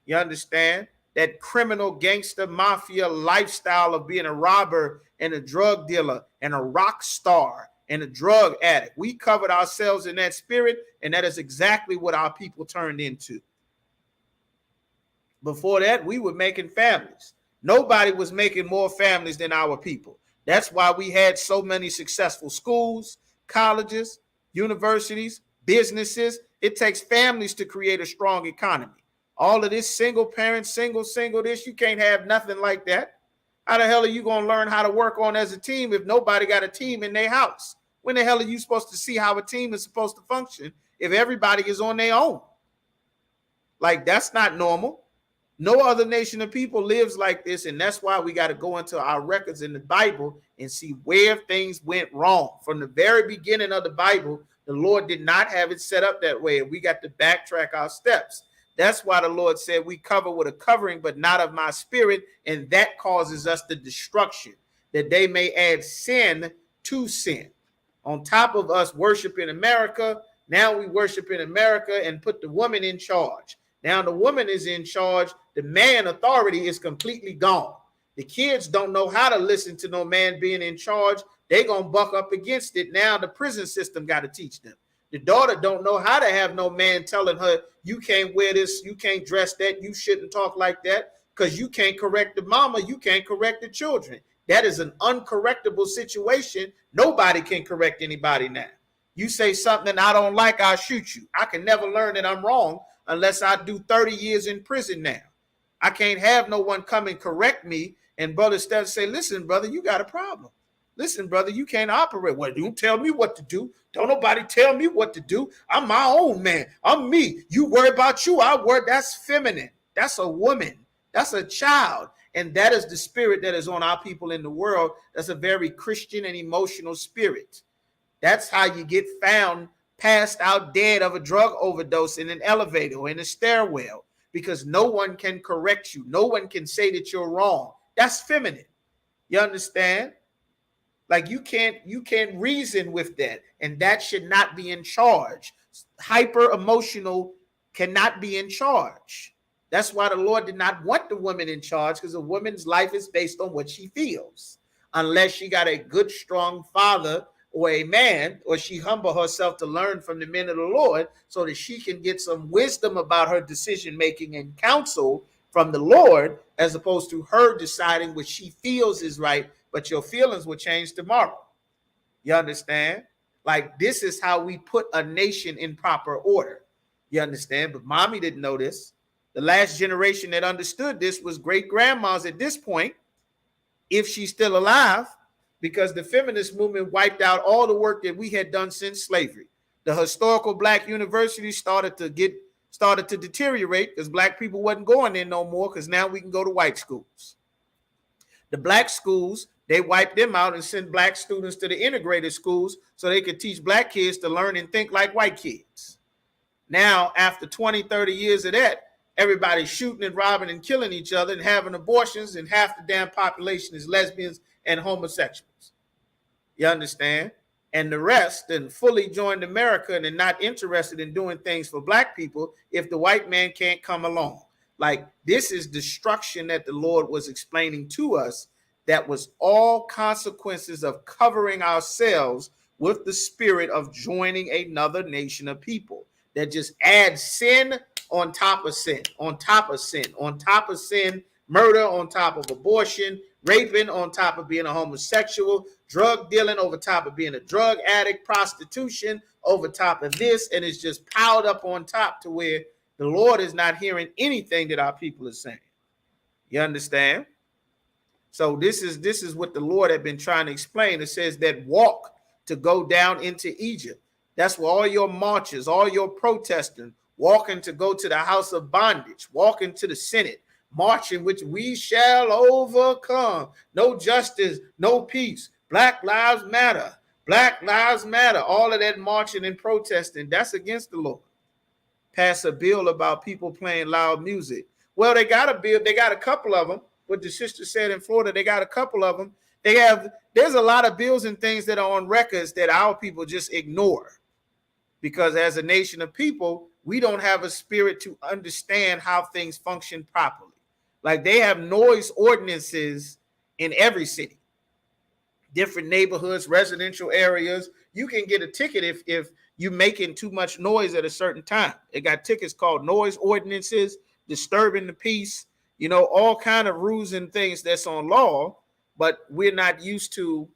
A: You understand? That criminal gangster mafia lifestyle of being a robber and a drug dealer and a rock star and a drug addict. We covered ourselves in that spirit, and that is exactly what our people turned into. Before that, we were making families. Nobody was making more families than our people. That's why we had so many successful schools, colleges, universities, businesses. It takes families to create a strong economy. All of this single parent, single this, you can't have nothing like that. How the hell are you going to learn how to work on as a team if nobody got a team in their house? When the hell are you supposed to see how a team is supposed to function if everybody is on their own? Like, that's not normal. No other nation of people lives like this, and that's why we got to go into our records in the Bible and see where things went wrong. From the very beginning of the Bible, the Lord did not have it set up that way, and we got to backtrack our steps. That's why the Lord said we cover with a covering, but not of my spirit, and that causes us the destruction, that they may add sin to sin. On top of us worshiping America, now we worship in America and put the woman in charge. Now the woman is in charge. The man authority is completely gone. The kids don't know how to listen to no man being in charge. They gonna buck up against it. Now the prison system got to teach them. The daughter don't know how to have no man telling her, you can't wear this, you can't dress that, you shouldn't talk like that, because you can't correct the mama, you can't correct the children. That is an uncorrectable situation. Nobody can correct anybody now. You say something I don't like, I'll shoot you. I can never learn that I'm wrong unless I do 30 years in prison now. I can't have no one come and correct me, and brother Steph say, listen, brother, you got a problem. Listen, brother, you can't operate. Well, don't tell me what to do. Don't nobody tell me what to do. I'm my own man. I'm me. You worry about you. I worry. That's feminine. That's a woman. That's a child. And that is the spirit that is on our people in the world. That's a very Christian and emotional spirit. That's how you get found passed out dead of a drug overdose in an elevator or in a stairwell, because no one can correct you. No one can say that you're wrong. That's feminine. You understand? Like you can't reason with that, and that should not be in charge. Hyper emotional cannot be in charge. That's why the Lord did not want the woman in charge, because a woman's life is based on what she feels. Unless she got a good, strong father or a man, or she humble herself to learn from the men of the Lord so that she can get some wisdom about her decision making and counsel from the Lord, as opposed to her deciding what she feels is right, but your feelings will change tomorrow. You understand? Like, this is how we put a nation in proper order. You understand? But mommy didn't know this. The last generation that understood this was great grandmas at this point, if she's still alive, because the feminist movement wiped out all the work that we had done since slavery. The historical black universities started to deteriorate because black people wasn't going there no more, because now we can go to white schools. The black schools, they wiped them out and sent black students to the integrated schools so they could teach black kids to learn and think like white kids. Now, after 20, 30 years of that, everybody's shooting and robbing and killing each other and having abortions, and half the damn population is lesbians and homosexuals. You understand? And the rest then fully joined America and are not interested in doing things for black people if the white man can't come along. Like, this is destruction that the Lord was explaining to us, that was all consequences of covering ourselves with the spirit of joining another nation of people that just adds sin on top of sin, on top of sin, on top of sin, murder on top of abortion, raping on top of being a homosexual, drug dealing over top of being a drug addict, prostitution over top of this, and it's just piled up on top to where the Lord is not hearing anything that our people are saying. You understand? So this is what the Lord had been trying to explain. It says that walk to go down into Egypt. That's where all your marches, all your protesting, walking to go to the house of bondage, walking to the Senate, marching which we shall overcome. No justice, no peace. Black lives matter. Black lives matter. All of that marching and protesting, that's against the Lord. Pass a bill about people playing loud music. Well, they got a bill. They got a couple of them. What the sister said in Florida, they got a couple of them. There's a lot of bills and things that are on records that our people just ignore, because as a nation of people, we don't have a spirit to understand how things function properly. Like, they have noise ordinances in every city, different neighborhoods, residential areas. You can get a ticket if you're making too much noise at a certain time. They got tickets called noise ordinances, disturbing the peace, all kind of rules and things that's on law, but we're not used to,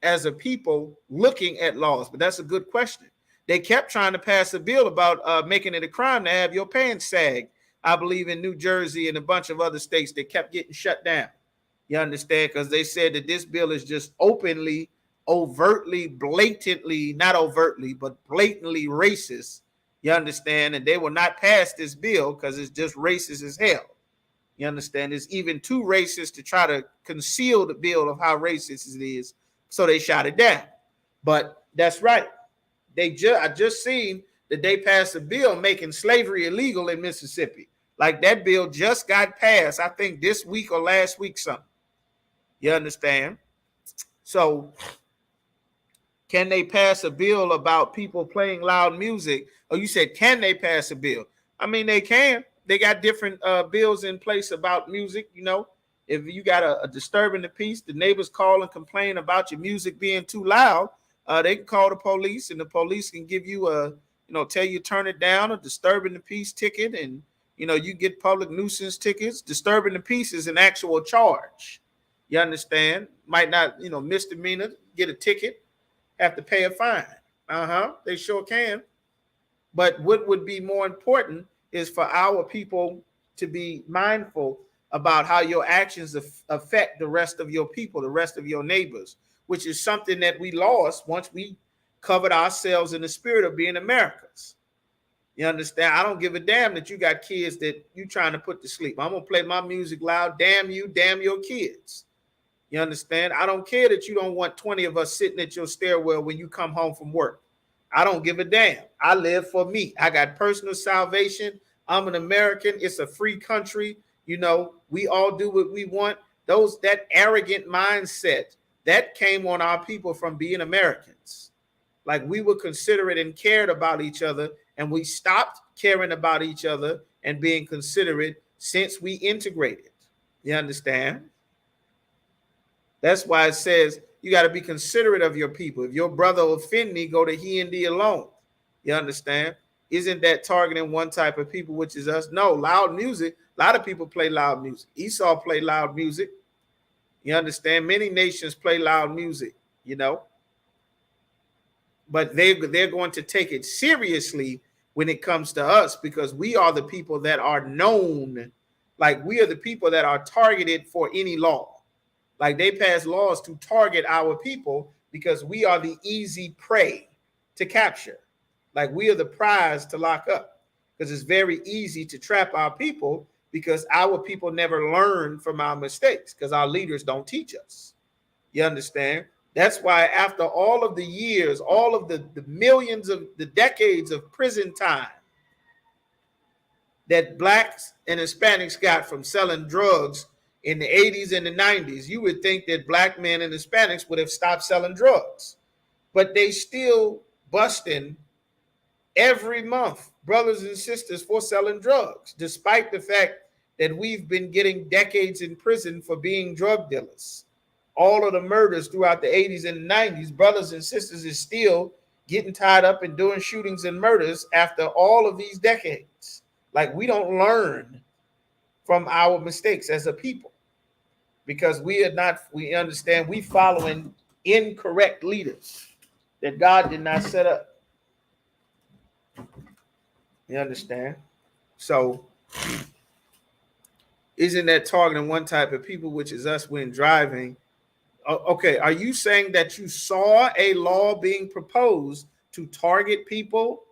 A: as a people, looking at laws. But that's a good question. They kept trying to pass a bill about making it a crime to have your pants sag. I believe in New Jersey and a bunch of other states that kept getting shut down. You understand? Because they said that this bill is just openly, overtly, blatantly, not overtly, but blatantly racist. You understand? And they will not pass this bill because it's just racist as hell. You understand? It's even too racist to try to conceal the bill of how racist it is. So they shot it down. But that's right. I just seen that they passed a bill making slavery illegal in Mississippi. Like, that bill just got passed, I think this week or last week something. You understand? So can they pass a bill about people playing loud music? Oh, you said, can they pass a bill? I mean, they can. They got different bills in place about music. If you got a disturbing the peace, the neighbors call and complain about your music being too loud, they can call the police, and the police can give you tell you turn it down, a disturbing the peace ticket, and you get public nuisance tickets. Disturbing the peace is an actual charge. You understand? Might not, misdemeanor, get a ticket, have to pay a fine. They sure can. But what would be more important is for our people to be mindful about how your actions affect the rest of your people, the rest of your neighbors, which is something that we lost once we covered ourselves in the spirit of being Americans. You understand? I don't give a damn that you got kids that you trying to put to sleep. I'm gonna play my music loud. Damn you, damn your kids. You understand? I don't care that you don't want 20 of us sitting at your stairwell when you come home from work. I don't give a damn. I live for me. I got personal salvation. I'm an American. It's a free country. You know, we all do what we want. That arrogant mindset that came on our people from being Americans. Like we were considerate and cared about each other, and we stopped caring about each other and being considerate since we integrated. You understand? That's why it says you got to be considerate of your people. If your brother offend me, go to he and thee alone. You understand? Isn't that targeting one type of people, which is us? No, loud music. A lot of people play loud music. Esau play loud music. You understand? Many nations play loud music, you know. But they're going to take it seriously when it comes to us, because we are the people that are known. Like we are the people that are targeted for any law. Like they pass laws to target our people because we are the easy prey to capture. Like we are the prize to lock up, because it's very easy to trap our people because our people never learn from our mistakes because our leaders don't teach us. You understand? That's why after all of the years, all of the millions of the decades of prison time that blacks and Hispanics got from selling drugs in the 80s and the 90s, you would think that black men and Hispanics would have stopped selling drugs. But they still busting every month, brothers and sisters, for selling drugs, despite the fact that we've been getting decades in prison for being drug dealers. All of the murders throughout the 80s and 90s, brothers and sisters is still getting tied up and doing shootings and murders after all of these decades. Like we don't learn from our mistakes as a people, because we understand we following incorrect leaders that God did not set up. You understand? So isn't that targeting one type of people, which is us when driving? Okay, are you saying that you saw a law being proposed to target people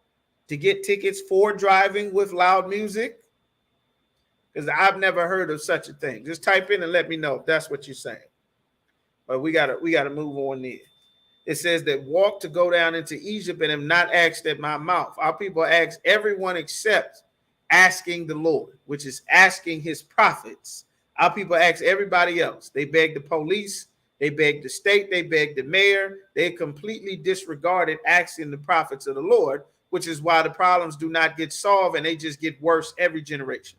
A: to get tickets for driving with loud music? Because I've never heard of such a thing. Just type in and let me know if that's what you're saying. But we gotta move on there. It says that walk to go down into Egypt and am not asked at my mouth. Our people ask everyone except asking the Lord, which is asking his prophets. Our people ask everybody else. They beg the police, they beg the state, they beg the mayor. They completely disregarded asking the prophets of the Lord, which is why the problems do not get solved and they just get worse every generation.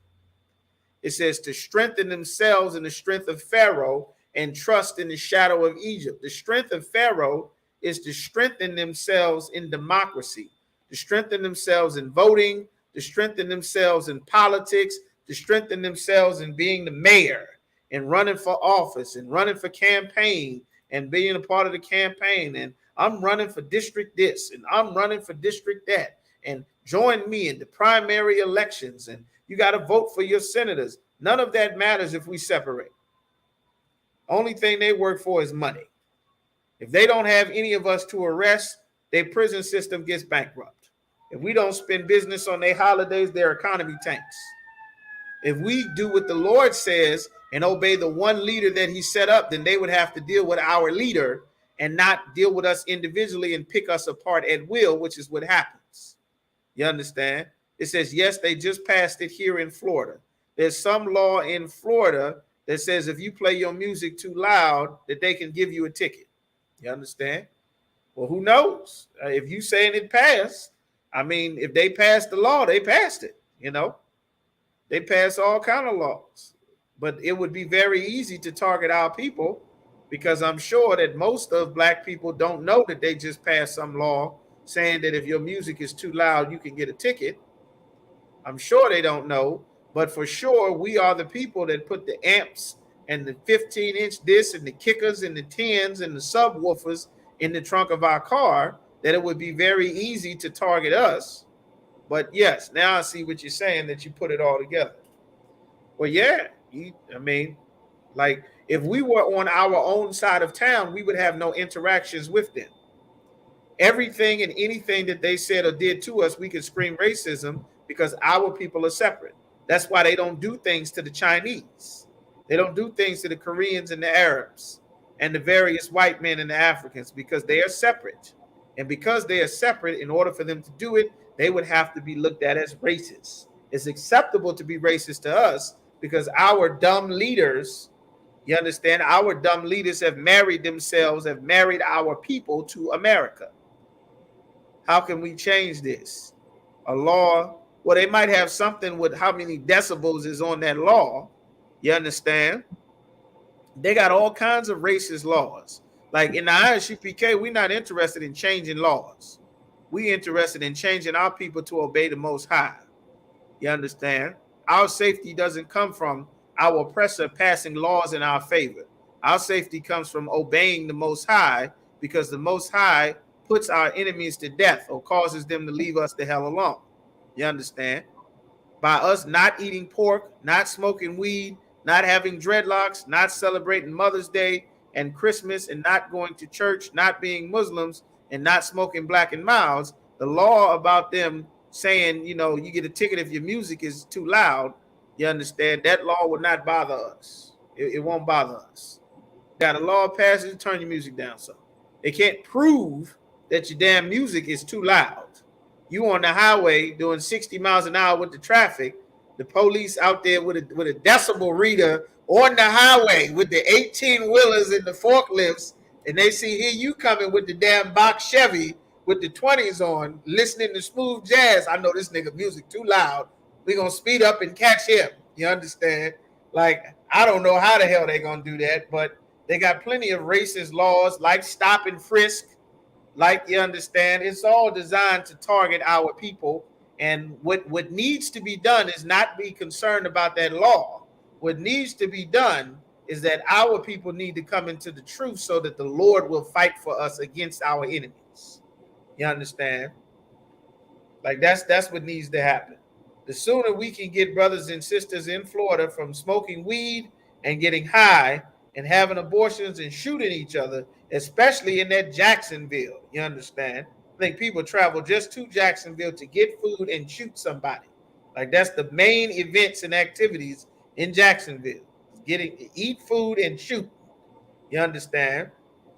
A: It says to strengthen themselves in the strength of Pharaoh and trust in the shadow of Egypt. The strength of Pharaoh is to strengthen themselves in democracy, to strengthen themselves in voting, to strengthen themselves in politics, to strengthen themselves in being the mayor and running for office and running for campaign and being a part of the campaign. And I'm running for district this and I'm running for district that. And join me in the primary elections. And you got to vote for your senators. None of that matters if we separate. Only thing they work for is money. If they don't have any of us to arrest, their prison system gets bankrupt. If we don't spend business on their holidays, their economy tanks. If we do what the Lord says and obey the one leader that he set up, then they would have to deal with our leader and not deal with us individually and pick us apart at will, which is what happens. You understand? It says, yes, they just passed it here in Florida. There's some law in Florida that says if you play your music too loud, that they can give you a ticket. You understand? Well, who knows? If you saying it passed, I mean, if they passed the law, they passed it, you know. They pass all kind of laws. But it would be very easy to target our people, because I'm sure that most of black people don't know that they just passed some law saying that if your music is too loud, you can get a ticket. I'm sure they don't know, but for sure we are the people that put the amps and the 15-inch this and the kickers and the 10s and the subwoofers in the trunk of our car, that it would be very easy to target us. But yes, now I see what you're saying, that you put it all together. Well, yeah, I mean, like if we were on our own side of town, we would have no interactions with them. Everything and anything that they said or did to us, we can scream racism because our people are separate. That's why they don't do things to the Chinese. They don't do things to the Koreans and the Arabs and the various white men and the Africans because they are separate. And because they are separate, in order for them to do it, they would have to be looked at as racist. It's acceptable to be racist to us because our dumb leaders, you understand, our dumb leaders have married themselves, have married our people to America. How can we change this? A law, well, they might have something with how many decibels is on that law. You understand? They got all kinds of racist laws. Like in the ISUPK, we're not interested in changing laws. We're interested in changing our people to obey the Most High. You understand? Our safety doesn't come from our oppressor passing laws in our favor. Our safety comes from obeying the Most High, because the Most High puts our enemies to death or causes them to leave us the hell alone. You understand? By us not eating pork, not smoking weed, not having dreadlocks, not celebrating Mother's Day and Christmas, and not going to church, not being Muslims, and not smoking Black and Milds, the law about them saying, you know, you get a ticket if your music is too loud, you understand, that law will not bother us. It won't bother us. Got a law passed to turn your music down. So they can't prove that your damn music is too loud. You on the highway doing 60 miles an hour with the traffic, the police out there with a decibel reader on the highway with the 18-wheelers and the forklifts, and they see here you coming with the damn box Chevy with the 20s on, listening to smooth jazz. I know this nigga music too loud. We're going to speed up and catch him. You understand? Like, I don't know how the hell they're going to do that, but they got plenty of racist laws like stop and frisk. Like, you understand, it's all designed to target our people. And what needs to be done is not be concerned about that law. What needs to be done is that our people need to come into the truth so that the Lord will fight for us against our enemies. You understand? Like, that's what needs to happen. The sooner we can get brothers and sisters in Florida from smoking weed and getting high and having abortions and shooting each other, especially in that Jacksonville, you understand? I think people travel just to Jacksonville to get food and shoot somebody. Like, that's the main events and activities in Jacksonville. Eat food and shoot. You understand?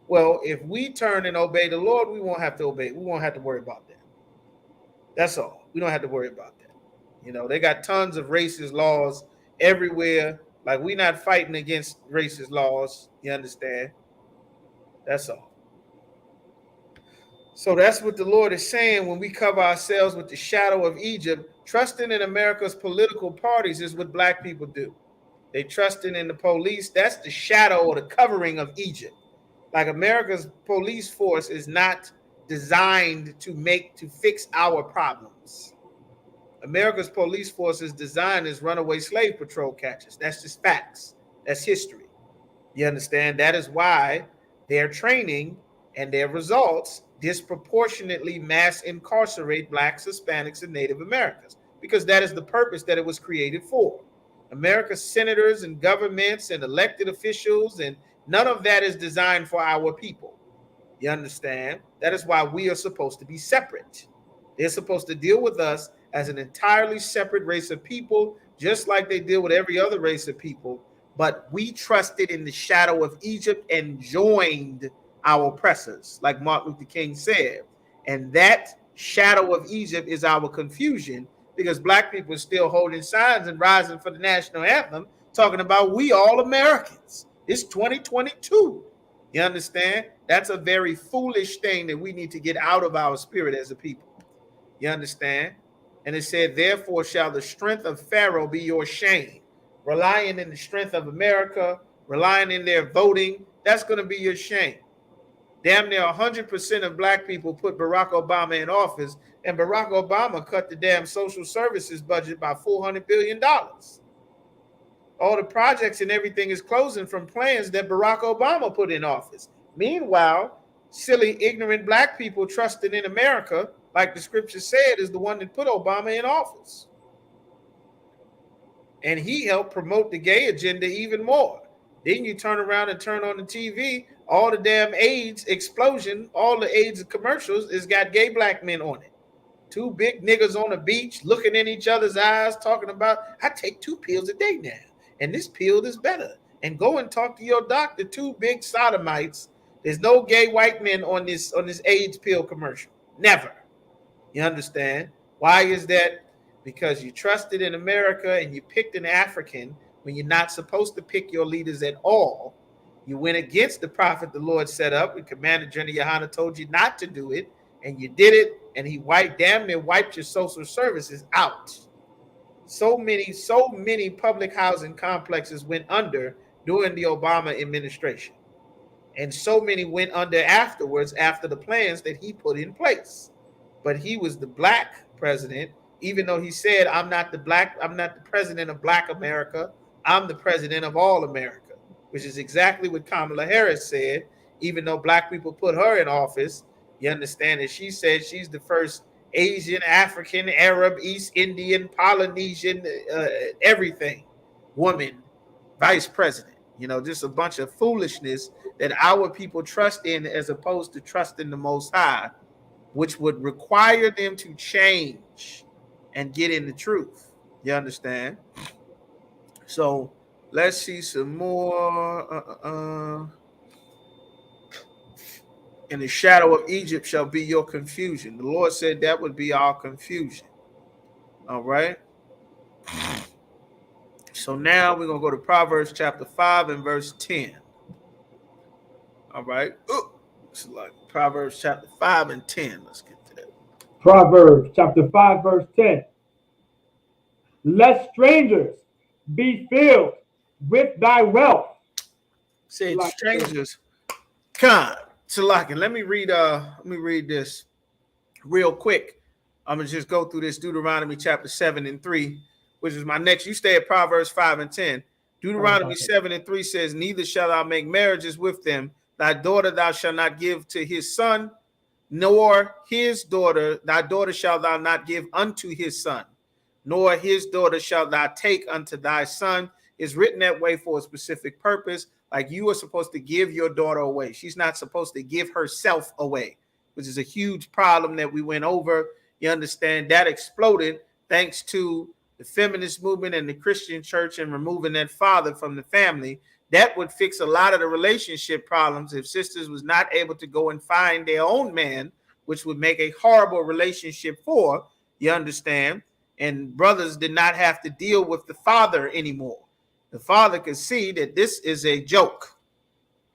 A: Well, if we turn and obey the Lord, we won't have to obey. We won't have to worry about that. That's all. We don't have to worry about that. You know, they got tons of racist laws everywhere. Like, we're not fighting against racist laws. You understand? That's all. So that's what the Lord is saying when we cover ourselves with the shadow of Egypt. Trusting in America's political parties is what Black people do. They trusting in the police. That's the shadow or the covering of Egypt. Like, America's police force is not designed to fix our problems. America's police force is designed as runaway slave patrol catchers. That's just facts. That's history. You understand? That is why their training and their results disproportionately mass incarcerate Blacks, Hispanics, and Native Americans, because that is the purpose that it was created for. America's senators and governments and elected officials, and none of that is designed for our people. You understand? That is why we are supposed to be separate. They're supposed to deal with us as an entirely separate race of people, just like they deal with every other race of people. But we trusted in the shadow of Egypt and joined our oppressors, like Martin Luther King said. And that shadow of Egypt is our confusion, because Black people are still holding signs and rising for the national anthem, talking about we all Americans. It's 2022. You understand? That's a very foolish thing that we need to get out of our spirit as a people. You understand? And it said, therefore shall the strength of Pharaoh be your shame. Relying in the strength of America, relying in their voting, that's going to be your shame. Damn near 100% of Black people put Barack Obama in office, and Barack Obama cut the damn social services budget by $400 billion. All the projects and everything is closing from plans that Barack Obama put in office. Meanwhile, silly, ignorant Black people trusted in America, like the scripture said, is the one that put Obama in office. And he helped promote the gay agenda even more. Then you turn around and turn on the TV, all the damn AIDS explosion, all the AIDS commercials is got gay black men on it. Two big niggas on the beach looking in each other's eyes, talking about, I take 2 pills a day now, and this pill is better. And go and talk to your doctor. Two big sodomites. There's no gay white men on this AIDS pill commercial. Never. You understand? Why is that? Because you trusted in America and you picked an African when you're not supposed to pick your leaders at all. You went against the prophet the Lord set up, and Commander General Yohana told you not to do it, and you did it, and he damn near wiped your social services out. So many public housing complexes went under during the Obama administration. And so many went under afterwards after the plans that he put in place. But he was the black president, even though he said, I'm not the president of Black America. I'm the president of all America, which is exactly what Kamala Harris said, even though black people put her in office. You understand that she said she's the first Asian, African, Arab, East Indian, Polynesian, everything woman vice president. Just a bunch of foolishness that our people trust in as opposed to trusting the Most High, which would require them to change and get in the truth. You understand? So let's see some more. In the shadow of Egypt shall be your confusion. The Lord said that would be our confusion. All right. So now we're going to go to Proverbs chapter 5 and verse 10. All right. It's like Proverbs chapter 5 and 10. Let's get to that.
B: Proverbs chapter 5, verse 10. Let strangers be filled with thy wealth.
A: Said strangers. Con. Salakin. Let me read this real quick. I'm gonna just go through this Deuteronomy chapter 7 and 3, which is my next. You stay at Proverbs 5 and 10. Deuteronomy 7 and 3 says, neither shall thou make marriages with them. Thy daughter thou shalt not give to his son, nor his daughter, thy daughter shalt thou not give unto his son, nor his daughter shalt thou take unto thy son. It's written that way for a specific purpose. Like you are supposed to give your daughter away. She's not supposed to give herself away, which is a huge problem that we went over. You understand? That exploded thanks to the feminist movement and the Christian church and removing that father from the family. That would fix a lot of the relationship problems if sisters was not able to go and find their own man, which would make a horrible relationship for, you understand? And brothers did not have to deal with the father anymore. The father could see that this is a joke.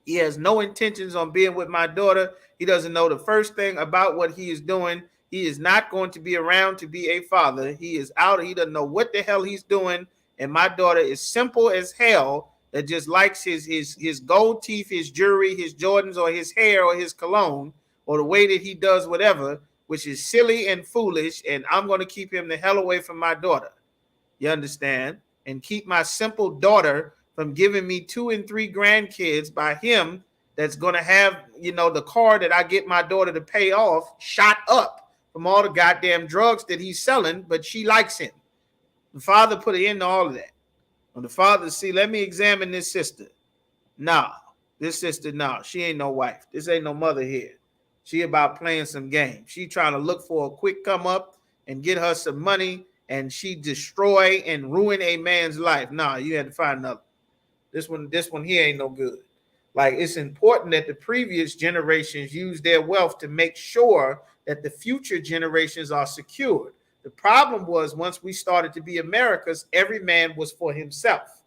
A: He has no intentions on being with my daughter. He doesn't know the first thing about what he is doing. He is not going to be around to be a father. He is out. He doesn't know what the hell he's doing. And my daughter is simple as hell, that just likes his gold teeth, his jewelry, his Jordans, or his hair, or his cologne, or the way that he does whatever, which is silly and foolish. And I'm going to keep him the hell away from my daughter. You understand? And keep my simple daughter from giving me 2 and 3 grandkids by him that's going to have, the car that I get my daughter to pay off shot up from all the goddamn drugs that he's selling, but she likes him. The father put an end to all of that. When the father see, let me examine this sister. Nah, this sister, nah, she ain't no wife. This ain't no mother here. She about playing some game. She trying to look for a quick come up and get her some money, and she destroy and ruin a man's life. Nah, you had to find another. This one here ain't no good. Like, it's important that the previous generations use their wealth to make sure that the future generations are secured. The problem was, once we started to be America's, every man was for himself.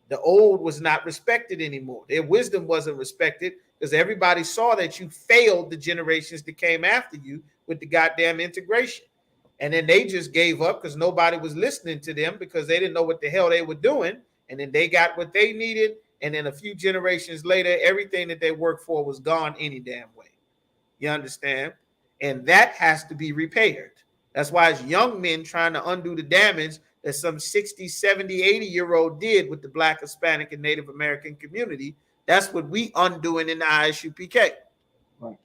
A: The old was not respected anymore. Their wisdom wasn't respected because everybody saw that you failed the generations that came after you with the goddamn integration. And then they just gave up because nobody was listening to them because they didn't know what the hell they were doing. And then they got what they needed. And then a few generations later, everything that they worked for was gone any damn way. You understand? And that has to be repaired. That's why it's young men trying to undo the damage that some 60, 70, 80-year-old did with the Black, Hispanic, and Native American community. That's what we undoing in the Isupk.
B: Right.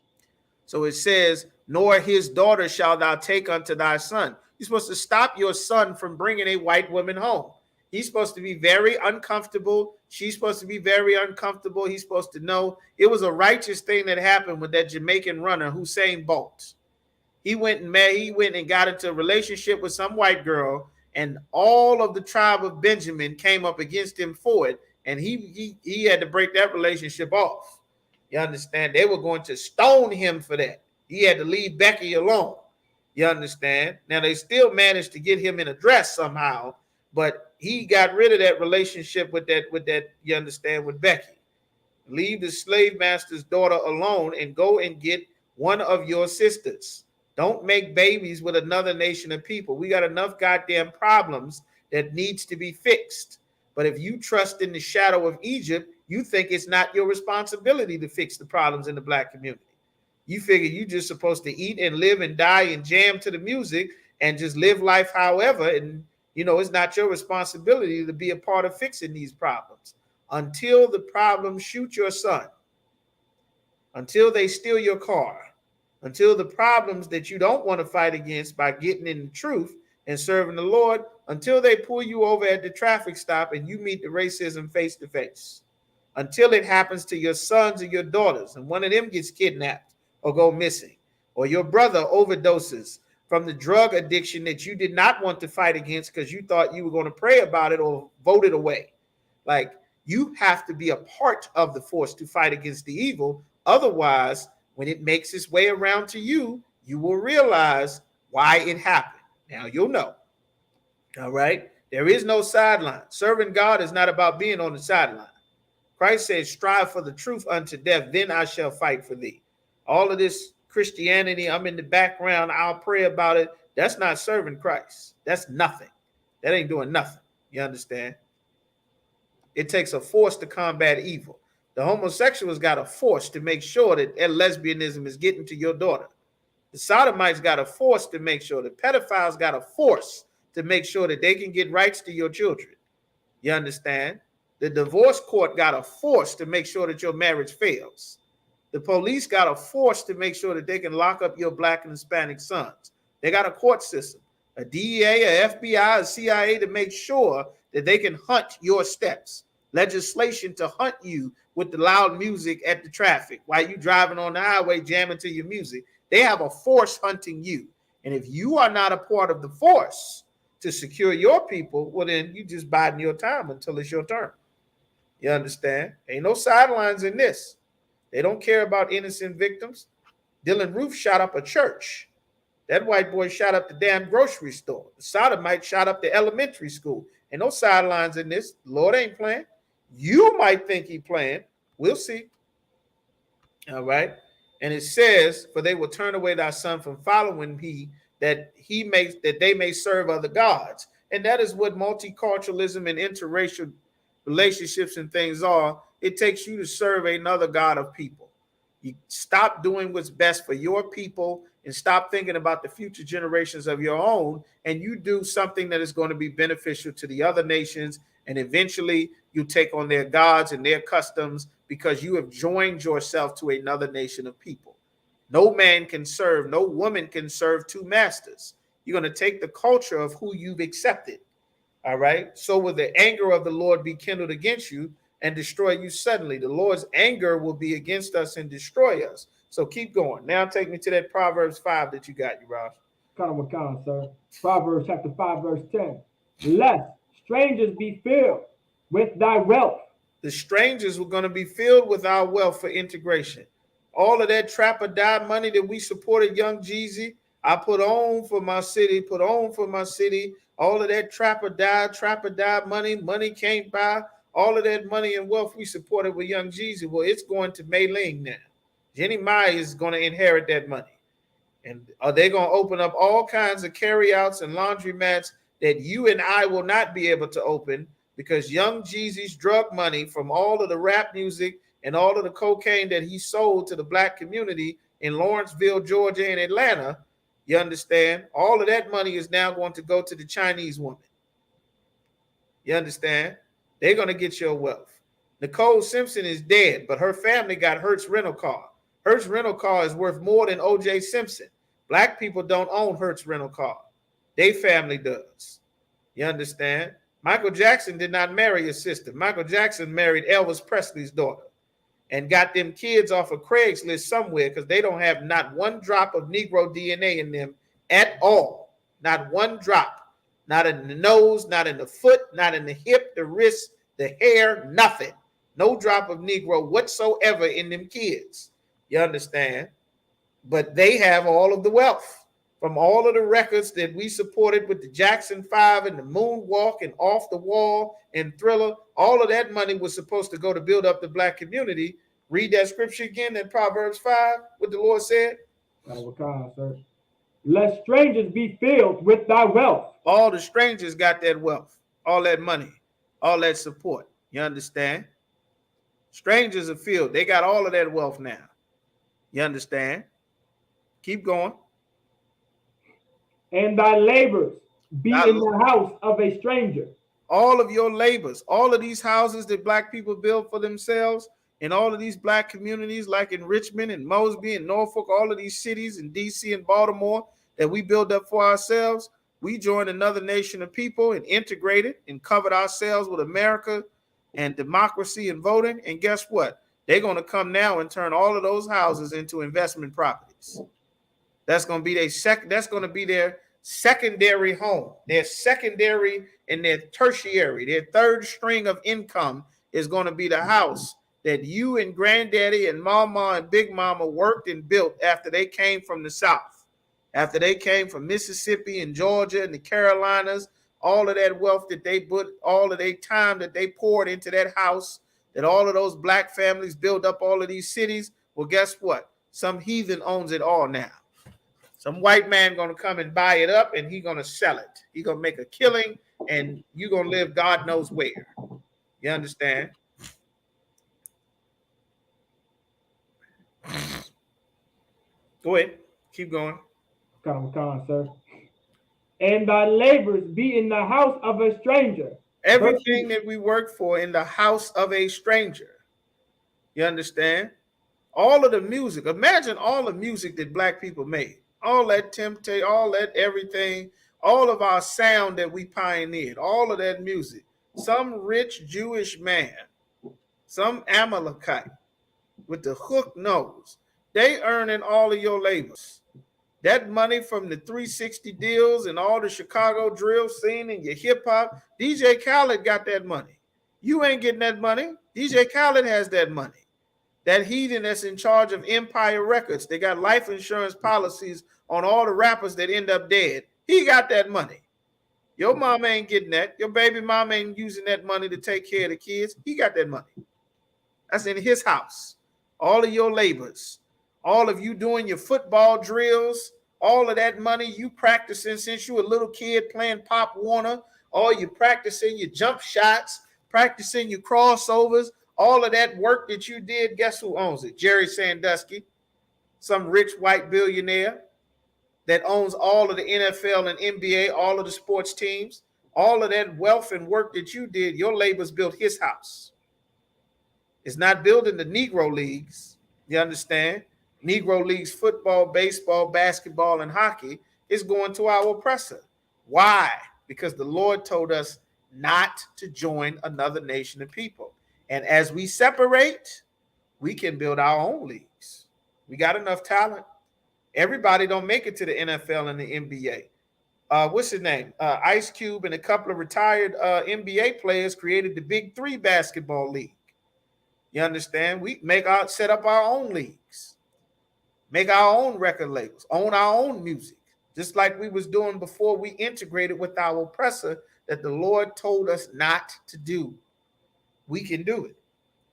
A: So it says, nor his daughter shalt thou take unto thy son. You're supposed to stop your son from bringing a white woman home. He's supposed to be very uncomfortable. She's supposed to be very uncomfortable. He's supposed to know it was a righteous thing that happened with that Jamaican runner, Usain Bolt. He went and got into a relationship with some white girl, and all of the tribe of Benjamin came up against him for it, and he had to break that relationship off. You understand? They were going to stone him for that. He had to leave Becky alone. You understand? Now they still managed to get him in a dress somehow, but he got rid of that relationship with that, you understand, with Becky. Leave the slave master's daughter alone and go and get one of your sisters. Don't make babies with another nation of people. We got enough goddamn problems that needs to be fixed. But if you trust in the shadow of Egypt, you think it's not your responsibility to fix the problems in the black community. You figure you just supposed to eat and live and die and jam to the music and just live life however. And, it's not your responsibility to be a part of fixing these problems. Until the problems shoot your son, until they steal your car, until the problems that you don't want to fight against by getting in the truth and serving the Lord, until they pull you over at the traffic stop and you meet the racism face to face, until it happens to your sons or your daughters and one of them gets kidnapped or go missing, or your brother overdoses from the drug addiction that you did not want to fight against because you thought you were going to pray about it or vote it away. Like, you have to be a part of the force to fight against the evil. Otherwise, when it makes its way around to you, you will realize why it happened. Now you'll know. All right? There is no sideline. Serving God is not about being on the sideline. Christ says, strive for the truth unto death, then I shall fight for thee. All of this Christianity, I'm in the background, I'll pray about it. That's not serving Christ. That's nothing. That ain't doing nothing. You understand? It takes a force to combat evil. The homosexuals got a force to make sure that lesbianism is getting to your daughter. The sodomites got a force to make sure. The pedophiles got a force to make sure that they can get rights to your children. You understand? The divorce court got a force to make sure that your marriage fails. The police got a force to make sure that they can lock up your black and Hispanic sons. They got a court system, a DEA, a FBI, a CIA to make sure that they can hunt your steps. Legislation to hunt you with the loud music at the traffic while you driving on the highway jamming to your music. They have a force hunting you. And if you are not a part of the force to secure your people, well, then you just biding your time until it's your turn. You understand? Ain't no sidelines in this. They don't care about innocent victims. Dylan Roof shot up a church. That white boy shot up the damn grocery store. The sodomite shot up the elementary school. Ain't no sidelines in this. The Lord ain't playing. You might think he playing. We'll see. All right. And it says, for they will turn away thy son from following me, that they may serve other gods. And that is what multiculturalism and interracial relationships and things are. It takes you to serve another God of people. You stop doing what's best for your people and stop thinking about the future generations of your own, and you do something that is going to be beneficial to the other nations, and eventually you take on their gods and their customs because you have joined yourself to another nation of people. No man can serve, no woman can serve two masters. You're going to take the culture of who you've accepted. All right. So will the anger of the Lord be kindled against you and destroy you suddenly. The Lord's anger will be against us and destroy us. So keep going. Now take me to that Proverbs 5 that you got, Raj.
B: Kind, sir. Proverbs chapter 5, verse 10. Lest strangers be filled with thy wealth.
A: The strangers were going to be filled with our wealth for integration. All of that trap or die money that we supported Young Jeezy, I put on for my city, All of that trap or die money came by. All of that money and wealth we supported with Young Jeezy, well, it's going to Mei Ling now. Jenny Mai is going to inherit that money. And are they going to open up all kinds of carryouts and laundromats that you and I will not be able to open because Young Jeezy's drug money from all of the rap music and all of the cocaine that he sold to the black community in Lawrenceville, Georgia, and Atlanta, you understand? All of that money is now going to go to the Chinese woman. You understand? They're going to get your wealth. Nicole Simpson is dead, but her family got Hertz Rental Car. Hertz Rental Car is worth more than O.J. Simpson. Black people don't own Hertz Rental Car. Their family does. You understand? Michael Jackson did not marry his sister. Michael Jackson married Elvis Presley's daughter and got them kids off of Craigslist somewhere because they don't have not one drop of Negro DNA in them at all. Not one drop. Not in the nose, not in the foot, not in the hip, the wrist, the hair, nothing. No drop of Negro whatsoever in them kids. You understand? But they have all of the wealth from all of the records that we supported with the Jackson 5 and the Moonwalk and Off the Wall and Thriller. All of that money was supposed to go to build up the black community. Read that scripture again in Proverbs 5, what the Lord said.
B: Sir. Let strangers be filled with thy wealth.
A: All the strangers got that wealth, all that money, all that support. You understand? Strangers are filled. They got all of that wealth now. You understand? Keep going.
B: And thy labors be in the house of a stranger.
A: All of your labors, all of these houses that black people build for themselves, in all of these black communities, like in Richmond and Mosby and Norfolk, all of these cities in DC and Baltimore that we build up for ourselves, we joined another nation of people and integrated and covered ourselves with America and democracy and voting. And guess what? They're going to come now and turn all of those houses into investment properties. That's going to be their secondary home. Their secondary and their tertiary, their third string of income is going to be the house that you and granddaddy and mama and big mama worked and built after they came from the South, after they came from Mississippi and Georgia and the Carolinas, all of that wealth that they put, all of their time that they poured into that house, that all of those black families built up all of these cities. Well, guess what? Some heathen owns it all now. Some white man going to come and buy it up and he's going to sell it. He's going to make a killing and you're going to live God knows where. You understand? Go ahead. Keep going.
B: Come, sir. And thy labors be in the house of a stranger.
A: Everything that we work for in the house of a stranger. You understand? All of the music. Imagine all the music that black people made. All that temptation, all that everything, all of our sound that we pioneered, all of that music. Some rich Jewish man, some Amalekite with the hook nose, they earning all of your labors. That money from the 360 deals and all the Chicago drill scene and your hip hop, DJ Khaled got that money. You ain't getting that money. DJ Khaled has that money. That heathen that's in charge of Empire Records, they got life insurance policies on all the rappers that end up dead. He got that money. Your mom ain't getting that. Your baby mom ain't using that money to take care of the kids. He got that money. That's in his house. All of your labors, all of you doing your football drills, all of that money you practicing since you were a little kid playing Pop Warner, all you practicing your jump shots, practicing your crossovers, all of that work that you did, guess who owns it? Jerry Sandusky, some rich white billionaire that owns all of the NFL and NBA, all of the sports teams. All of that wealth and work that you did, your labors built his house. It's not building the Negro leagues, you understand? Negro leagues, football, baseball, basketball, and hockey is going to our oppressor. Why? Because the Lord told us not to join another nation of people. And as we separate, we can build our own leagues. We got enough talent. Everybody don't make it to the NFL and the NBA. What's his name? Ice Cube and a couple of retired NBA players created the Big Three basketball league. You understand? We set up our own leagues, make our own record labels, own our own music, just like we was doing before we integrated with our oppressor that the Lord told us not to do. We can do it.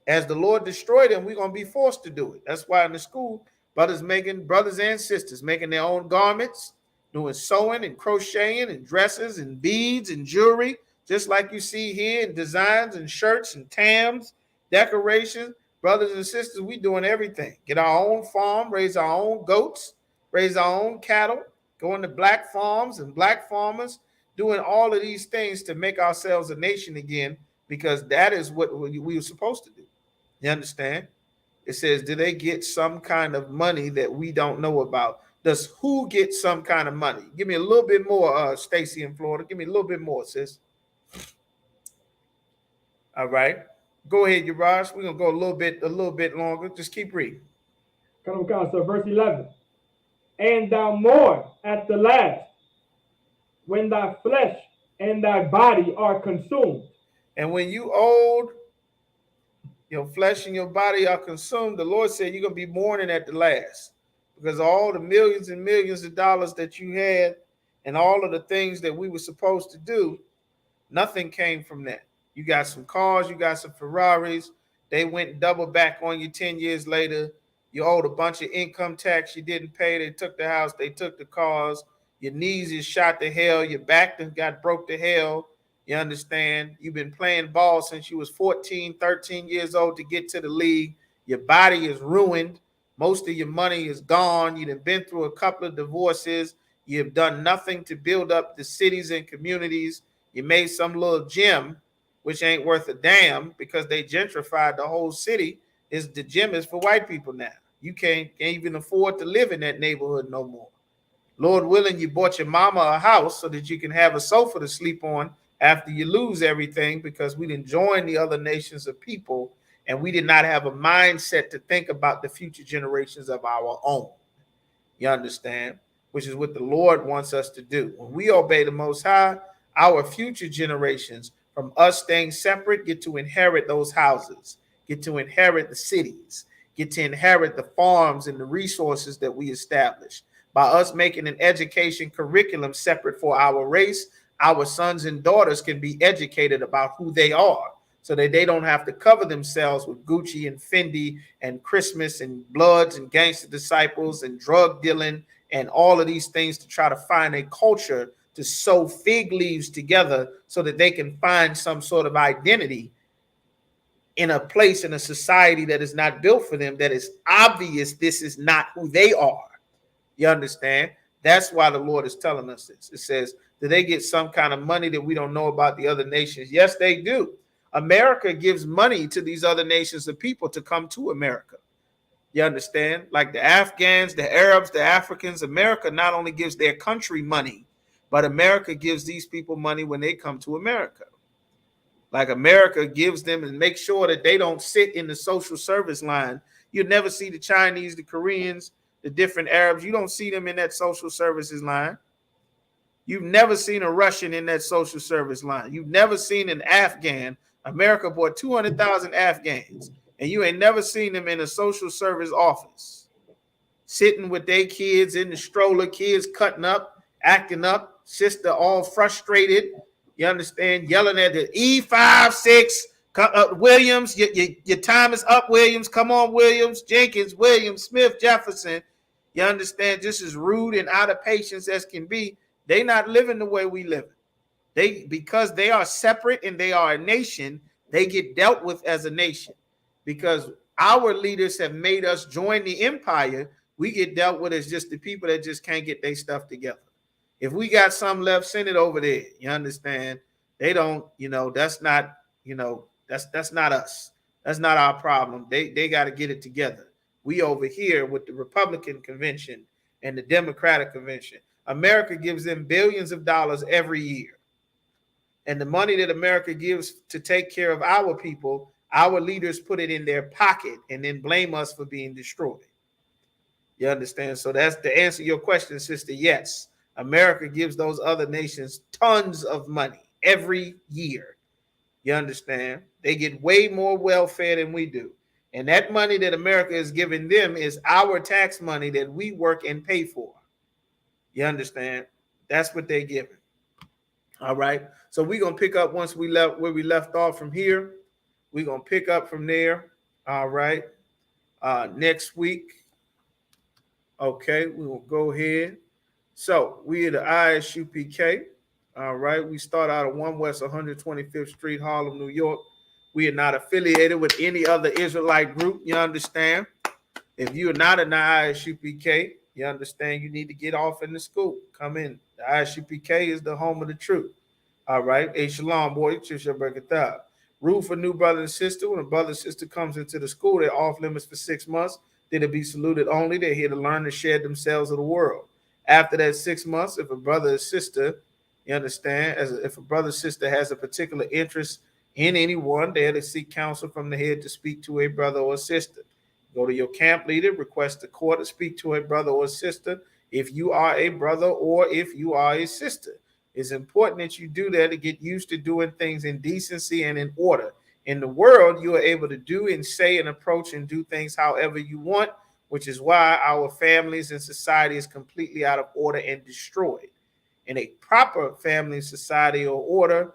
A: As the Lord destroyed them, we're going to be forced to do it. That's why in the school, brothers and sisters making their own garments, doing sewing and crocheting and dresses and beads and jewelry, just like you see here in designs and shirts and tams, decorations. Brothers and sisters, we doing everything. Get our own farm, raise our own goats, raise our own cattle, go into black farms and black farmers, doing all of these things to make ourselves a nation again, because that is what we were supposed to do. You understand? It says, do they get some kind of money that we don't know about? Does who get some kind of money? Give me a little bit more, Stacy in Florida. Give me a little bit more, sis. All right. Go ahead, Yaraj. We're gonna go a little bit longer. Just keep reading.
B: So verse 11. And thou mourn at the last, when thy flesh and thy body are consumed.
A: And when you old, your flesh and your body are consumed, the Lord said you're gonna be mourning at the last. Because all the millions and millions of dollars that you had and all of the things that we were supposed to do, nothing came from that. You got some cars, you got some Ferraris. They went double back on you 10 years later. You owed a bunch of income tax you didn't pay. They took the house, they took the cars. Your knees is shot to hell. Your back then got broke to hell. You understand? You've been playing ball since you was 14, 13 years old to get to the league. Your body is ruined. Most of your money is gone. You've been through a couple of divorces. You've done nothing to build up the cities and communities. You made some little gym, which ain't worth a damn because they gentrified the whole city. Is the gym is for white people now. You can't even afford to live in that neighborhood no more. Lord willing, you bought your mama a house so that you can have a sofa to sleep on after you lose everything because we didn't join the other nations of people and we did not have a mindset to think about the future generations of our own. You understand? Which is what the Lord wants us to do. When we obey the Most High, our future generations, from us staying separate, get to inherit those houses, get to inherit the cities, get to inherit the farms and the resources that we establish. By us making an education curriculum separate for our race, our sons and daughters can be educated about who they are so that they don't have to cover themselves with Gucci and Fendi and Christmas and Bloods and Gangster Disciples and drug dealing and all of these things to try to find a culture to sew fig leaves together so that they can find some sort of identity in a place in a society that is not built for them, that is obvious this is not who they are. You understand? That's why the Lord is telling us this. It says, do they get some kind of money that we don't know about the other nations? Yes, they do. America gives money to these other nations of people to come to America. You understand? Like the Afghans, the Arabs, the Africans, America not only gives their country money, but America gives these people money when they come to America. Like America gives them and makes sure that they don't sit in the social service line. You never see the Chinese, the Koreans, the different Arabs. You don't see them in that social services line. You've never seen a Russian in that social service line. You've never seen an Afghan. America bought 200,000 Afghans, and you ain't never seen them in a social service office, sitting with their kids in the stroller, kids cutting up, acting up, sister all frustrated. You understand? Yelling at the E56 Williams. Your time is up, Williams. Come on, Williams, Jenkins, Williams, Smith, Jefferson. You understand? Just as rude and out of patience as can be. They not living the way we live. Because they are separate and they are a nation, they get dealt with as a nation. Because our leaders have made us join the empire, we get dealt with as just the people that just can't get their stuff together. If we got some left, send it over there. You understand? They don't, that's not, that's not us. That's not our problem. They got to get it together. We over here with the Republican convention and the Democratic convention. America gives them billions of dollars every year. And the money that America gives to take care of our people, our leaders put it in their pocket and then blame us for being destroyed. You understand? So that's to answer your question, sister. Yes, America gives those other nations tons of money every year. You understand? They get way more welfare than we do. And that money that America is giving them is our tax money that we work and pay for. You understand? That's what they're giving. All right. So we're going to pick up once we left where we left off from here. We're going to pick up from there. All right. Next week. Okay. We will go ahead. So we are the ISUPK. All right. We start out at 1 West 125th Street, Harlem, New York. We are not affiliated with any other Israelite group. You understand? If you are not in the ISUPK, you understand you need to get off in the school. Come in. The ISUPK is the home of the truth. All right. Hey, shalom, boy. Rule for new brother and sister. When a brother and sister comes into the school, they're off limits for 6 months. They're to be saluted only. They're here to learn and share themselves of the world. After that 6 months, if a brother or sister, you understand, if a brother or sister has a particular interest in anyone there to seek counsel from the head to speak to a brother or sister. Go to your camp leader, request the court to speak to a brother or sister if you are a brother or if you are a sister. It's important that you do that to get used to doing things in decency and in order. In the world, you are able to do and say and approach and do things however you want, which is why our families and society is completely out of order and destroyed. In a proper family, society, or order,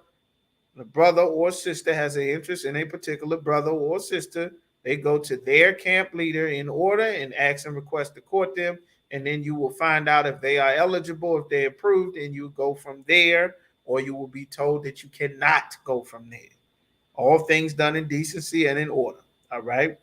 A: the brother or sister has an interest in a particular brother or sister, they go to their camp leader in order and ask and request to court them. And then you will find out if they are eligible, if they approved, and you go from there, or you will be told that you cannot go from there. All things done in decency and in order. All right.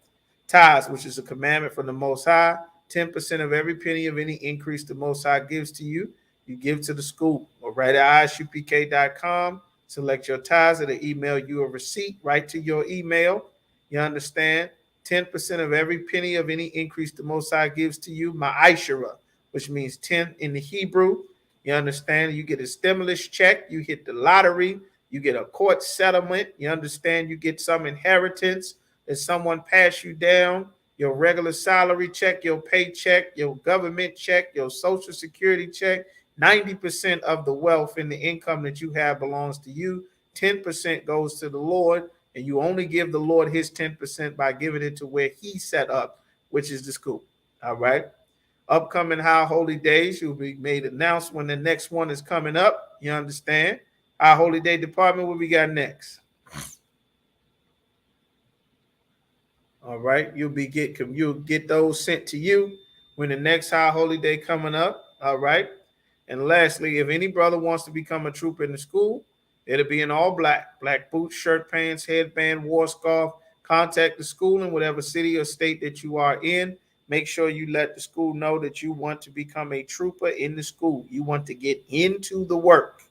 A: Tithes, which is a commandment from the Most High, 10% of every penny of any increase the Most High gives to you, you give to the school. Or write at isupk.com. Select your tithes. It'll email you a receipt right to your email. You understand? 10% of every penny of any increase the Most High gives to you, ma'ashara, which means 10 in the Hebrew. You understand? You get a stimulus check. You hit the lottery. You get a court settlement. You understand? You get some inheritance. If someone pass you down, your regular salary check, your paycheck, your government check, your social security check, 90% of the wealth and the income that you have belongs to you. 10% goes to the Lord, and you only give the Lord his 10% by giving it to where he set up, which is the school. All right. Upcoming high holy days, you'll be made announced when the next one is coming up. You understand? Our holy day department, what we got next? All right, you'll get those sent to you when the next high holy day coming up. All right. And lastly, if any brother wants to become a trooper in the school, it'll be in all black boots, shirt, pants, headband, war scarf. Contact the school in whatever city or state that you are in. Make sure you let the school know that you want to become a trooper in the school. You want to get into the work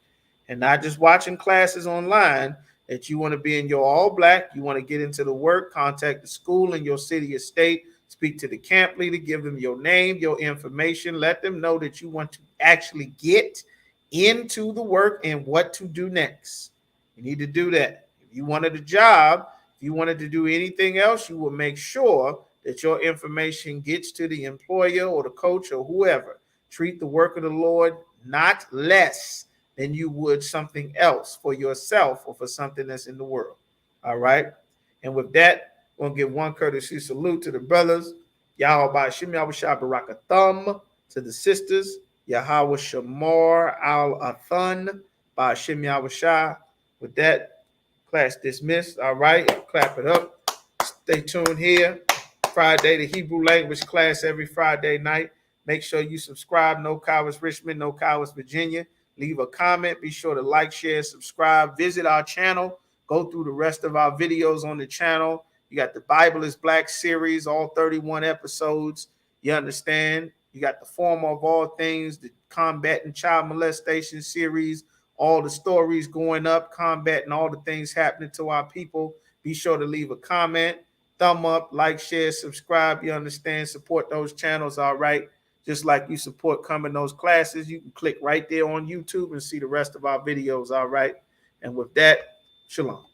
A: and not just watching classes online, that you want to be in your all black, you want to get into the work, contact the school in your city or state, speak to the camp leader, give them your name, your information, let them know that you want to actually get into the work and what to do next. You need to do that. If you wanted a job, if you wanted to do anything else, you will make sure that your information gets to the employer or the coach or whoever. Treat the work of the Lord not less than you would something else for yourself or for something that's in the world. All right. And with that, we'll give one courtesy salute to the brothers. Yahweh Shim Yahweh Barakathum. To the sisters, Yahweh Shamar Al Athan by Shim Yahweh. With that, class dismissed. All right. Clap it up. Stay tuned here. Friday, the Hebrew language class every Friday night. Make sure you subscribe. No Cowards Richmond, no Cowards Virginia. Leave a comment. Be sure to like, share, subscribe. Visit our channel. Go through the rest of our videos on the channel. You got the Bible is Black series, all 31 episodes. You understand? You got the Former of All Things, the Combat and Child Molestation series, all the stories going up, combating all the things happening to our people. Be sure to leave a comment, thumb up, like, share, subscribe. You understand? Support those channels, all right? Just like you support coming those classes, you can click right there on YouTube and see the rest of our videos, all right? And with that, shalom.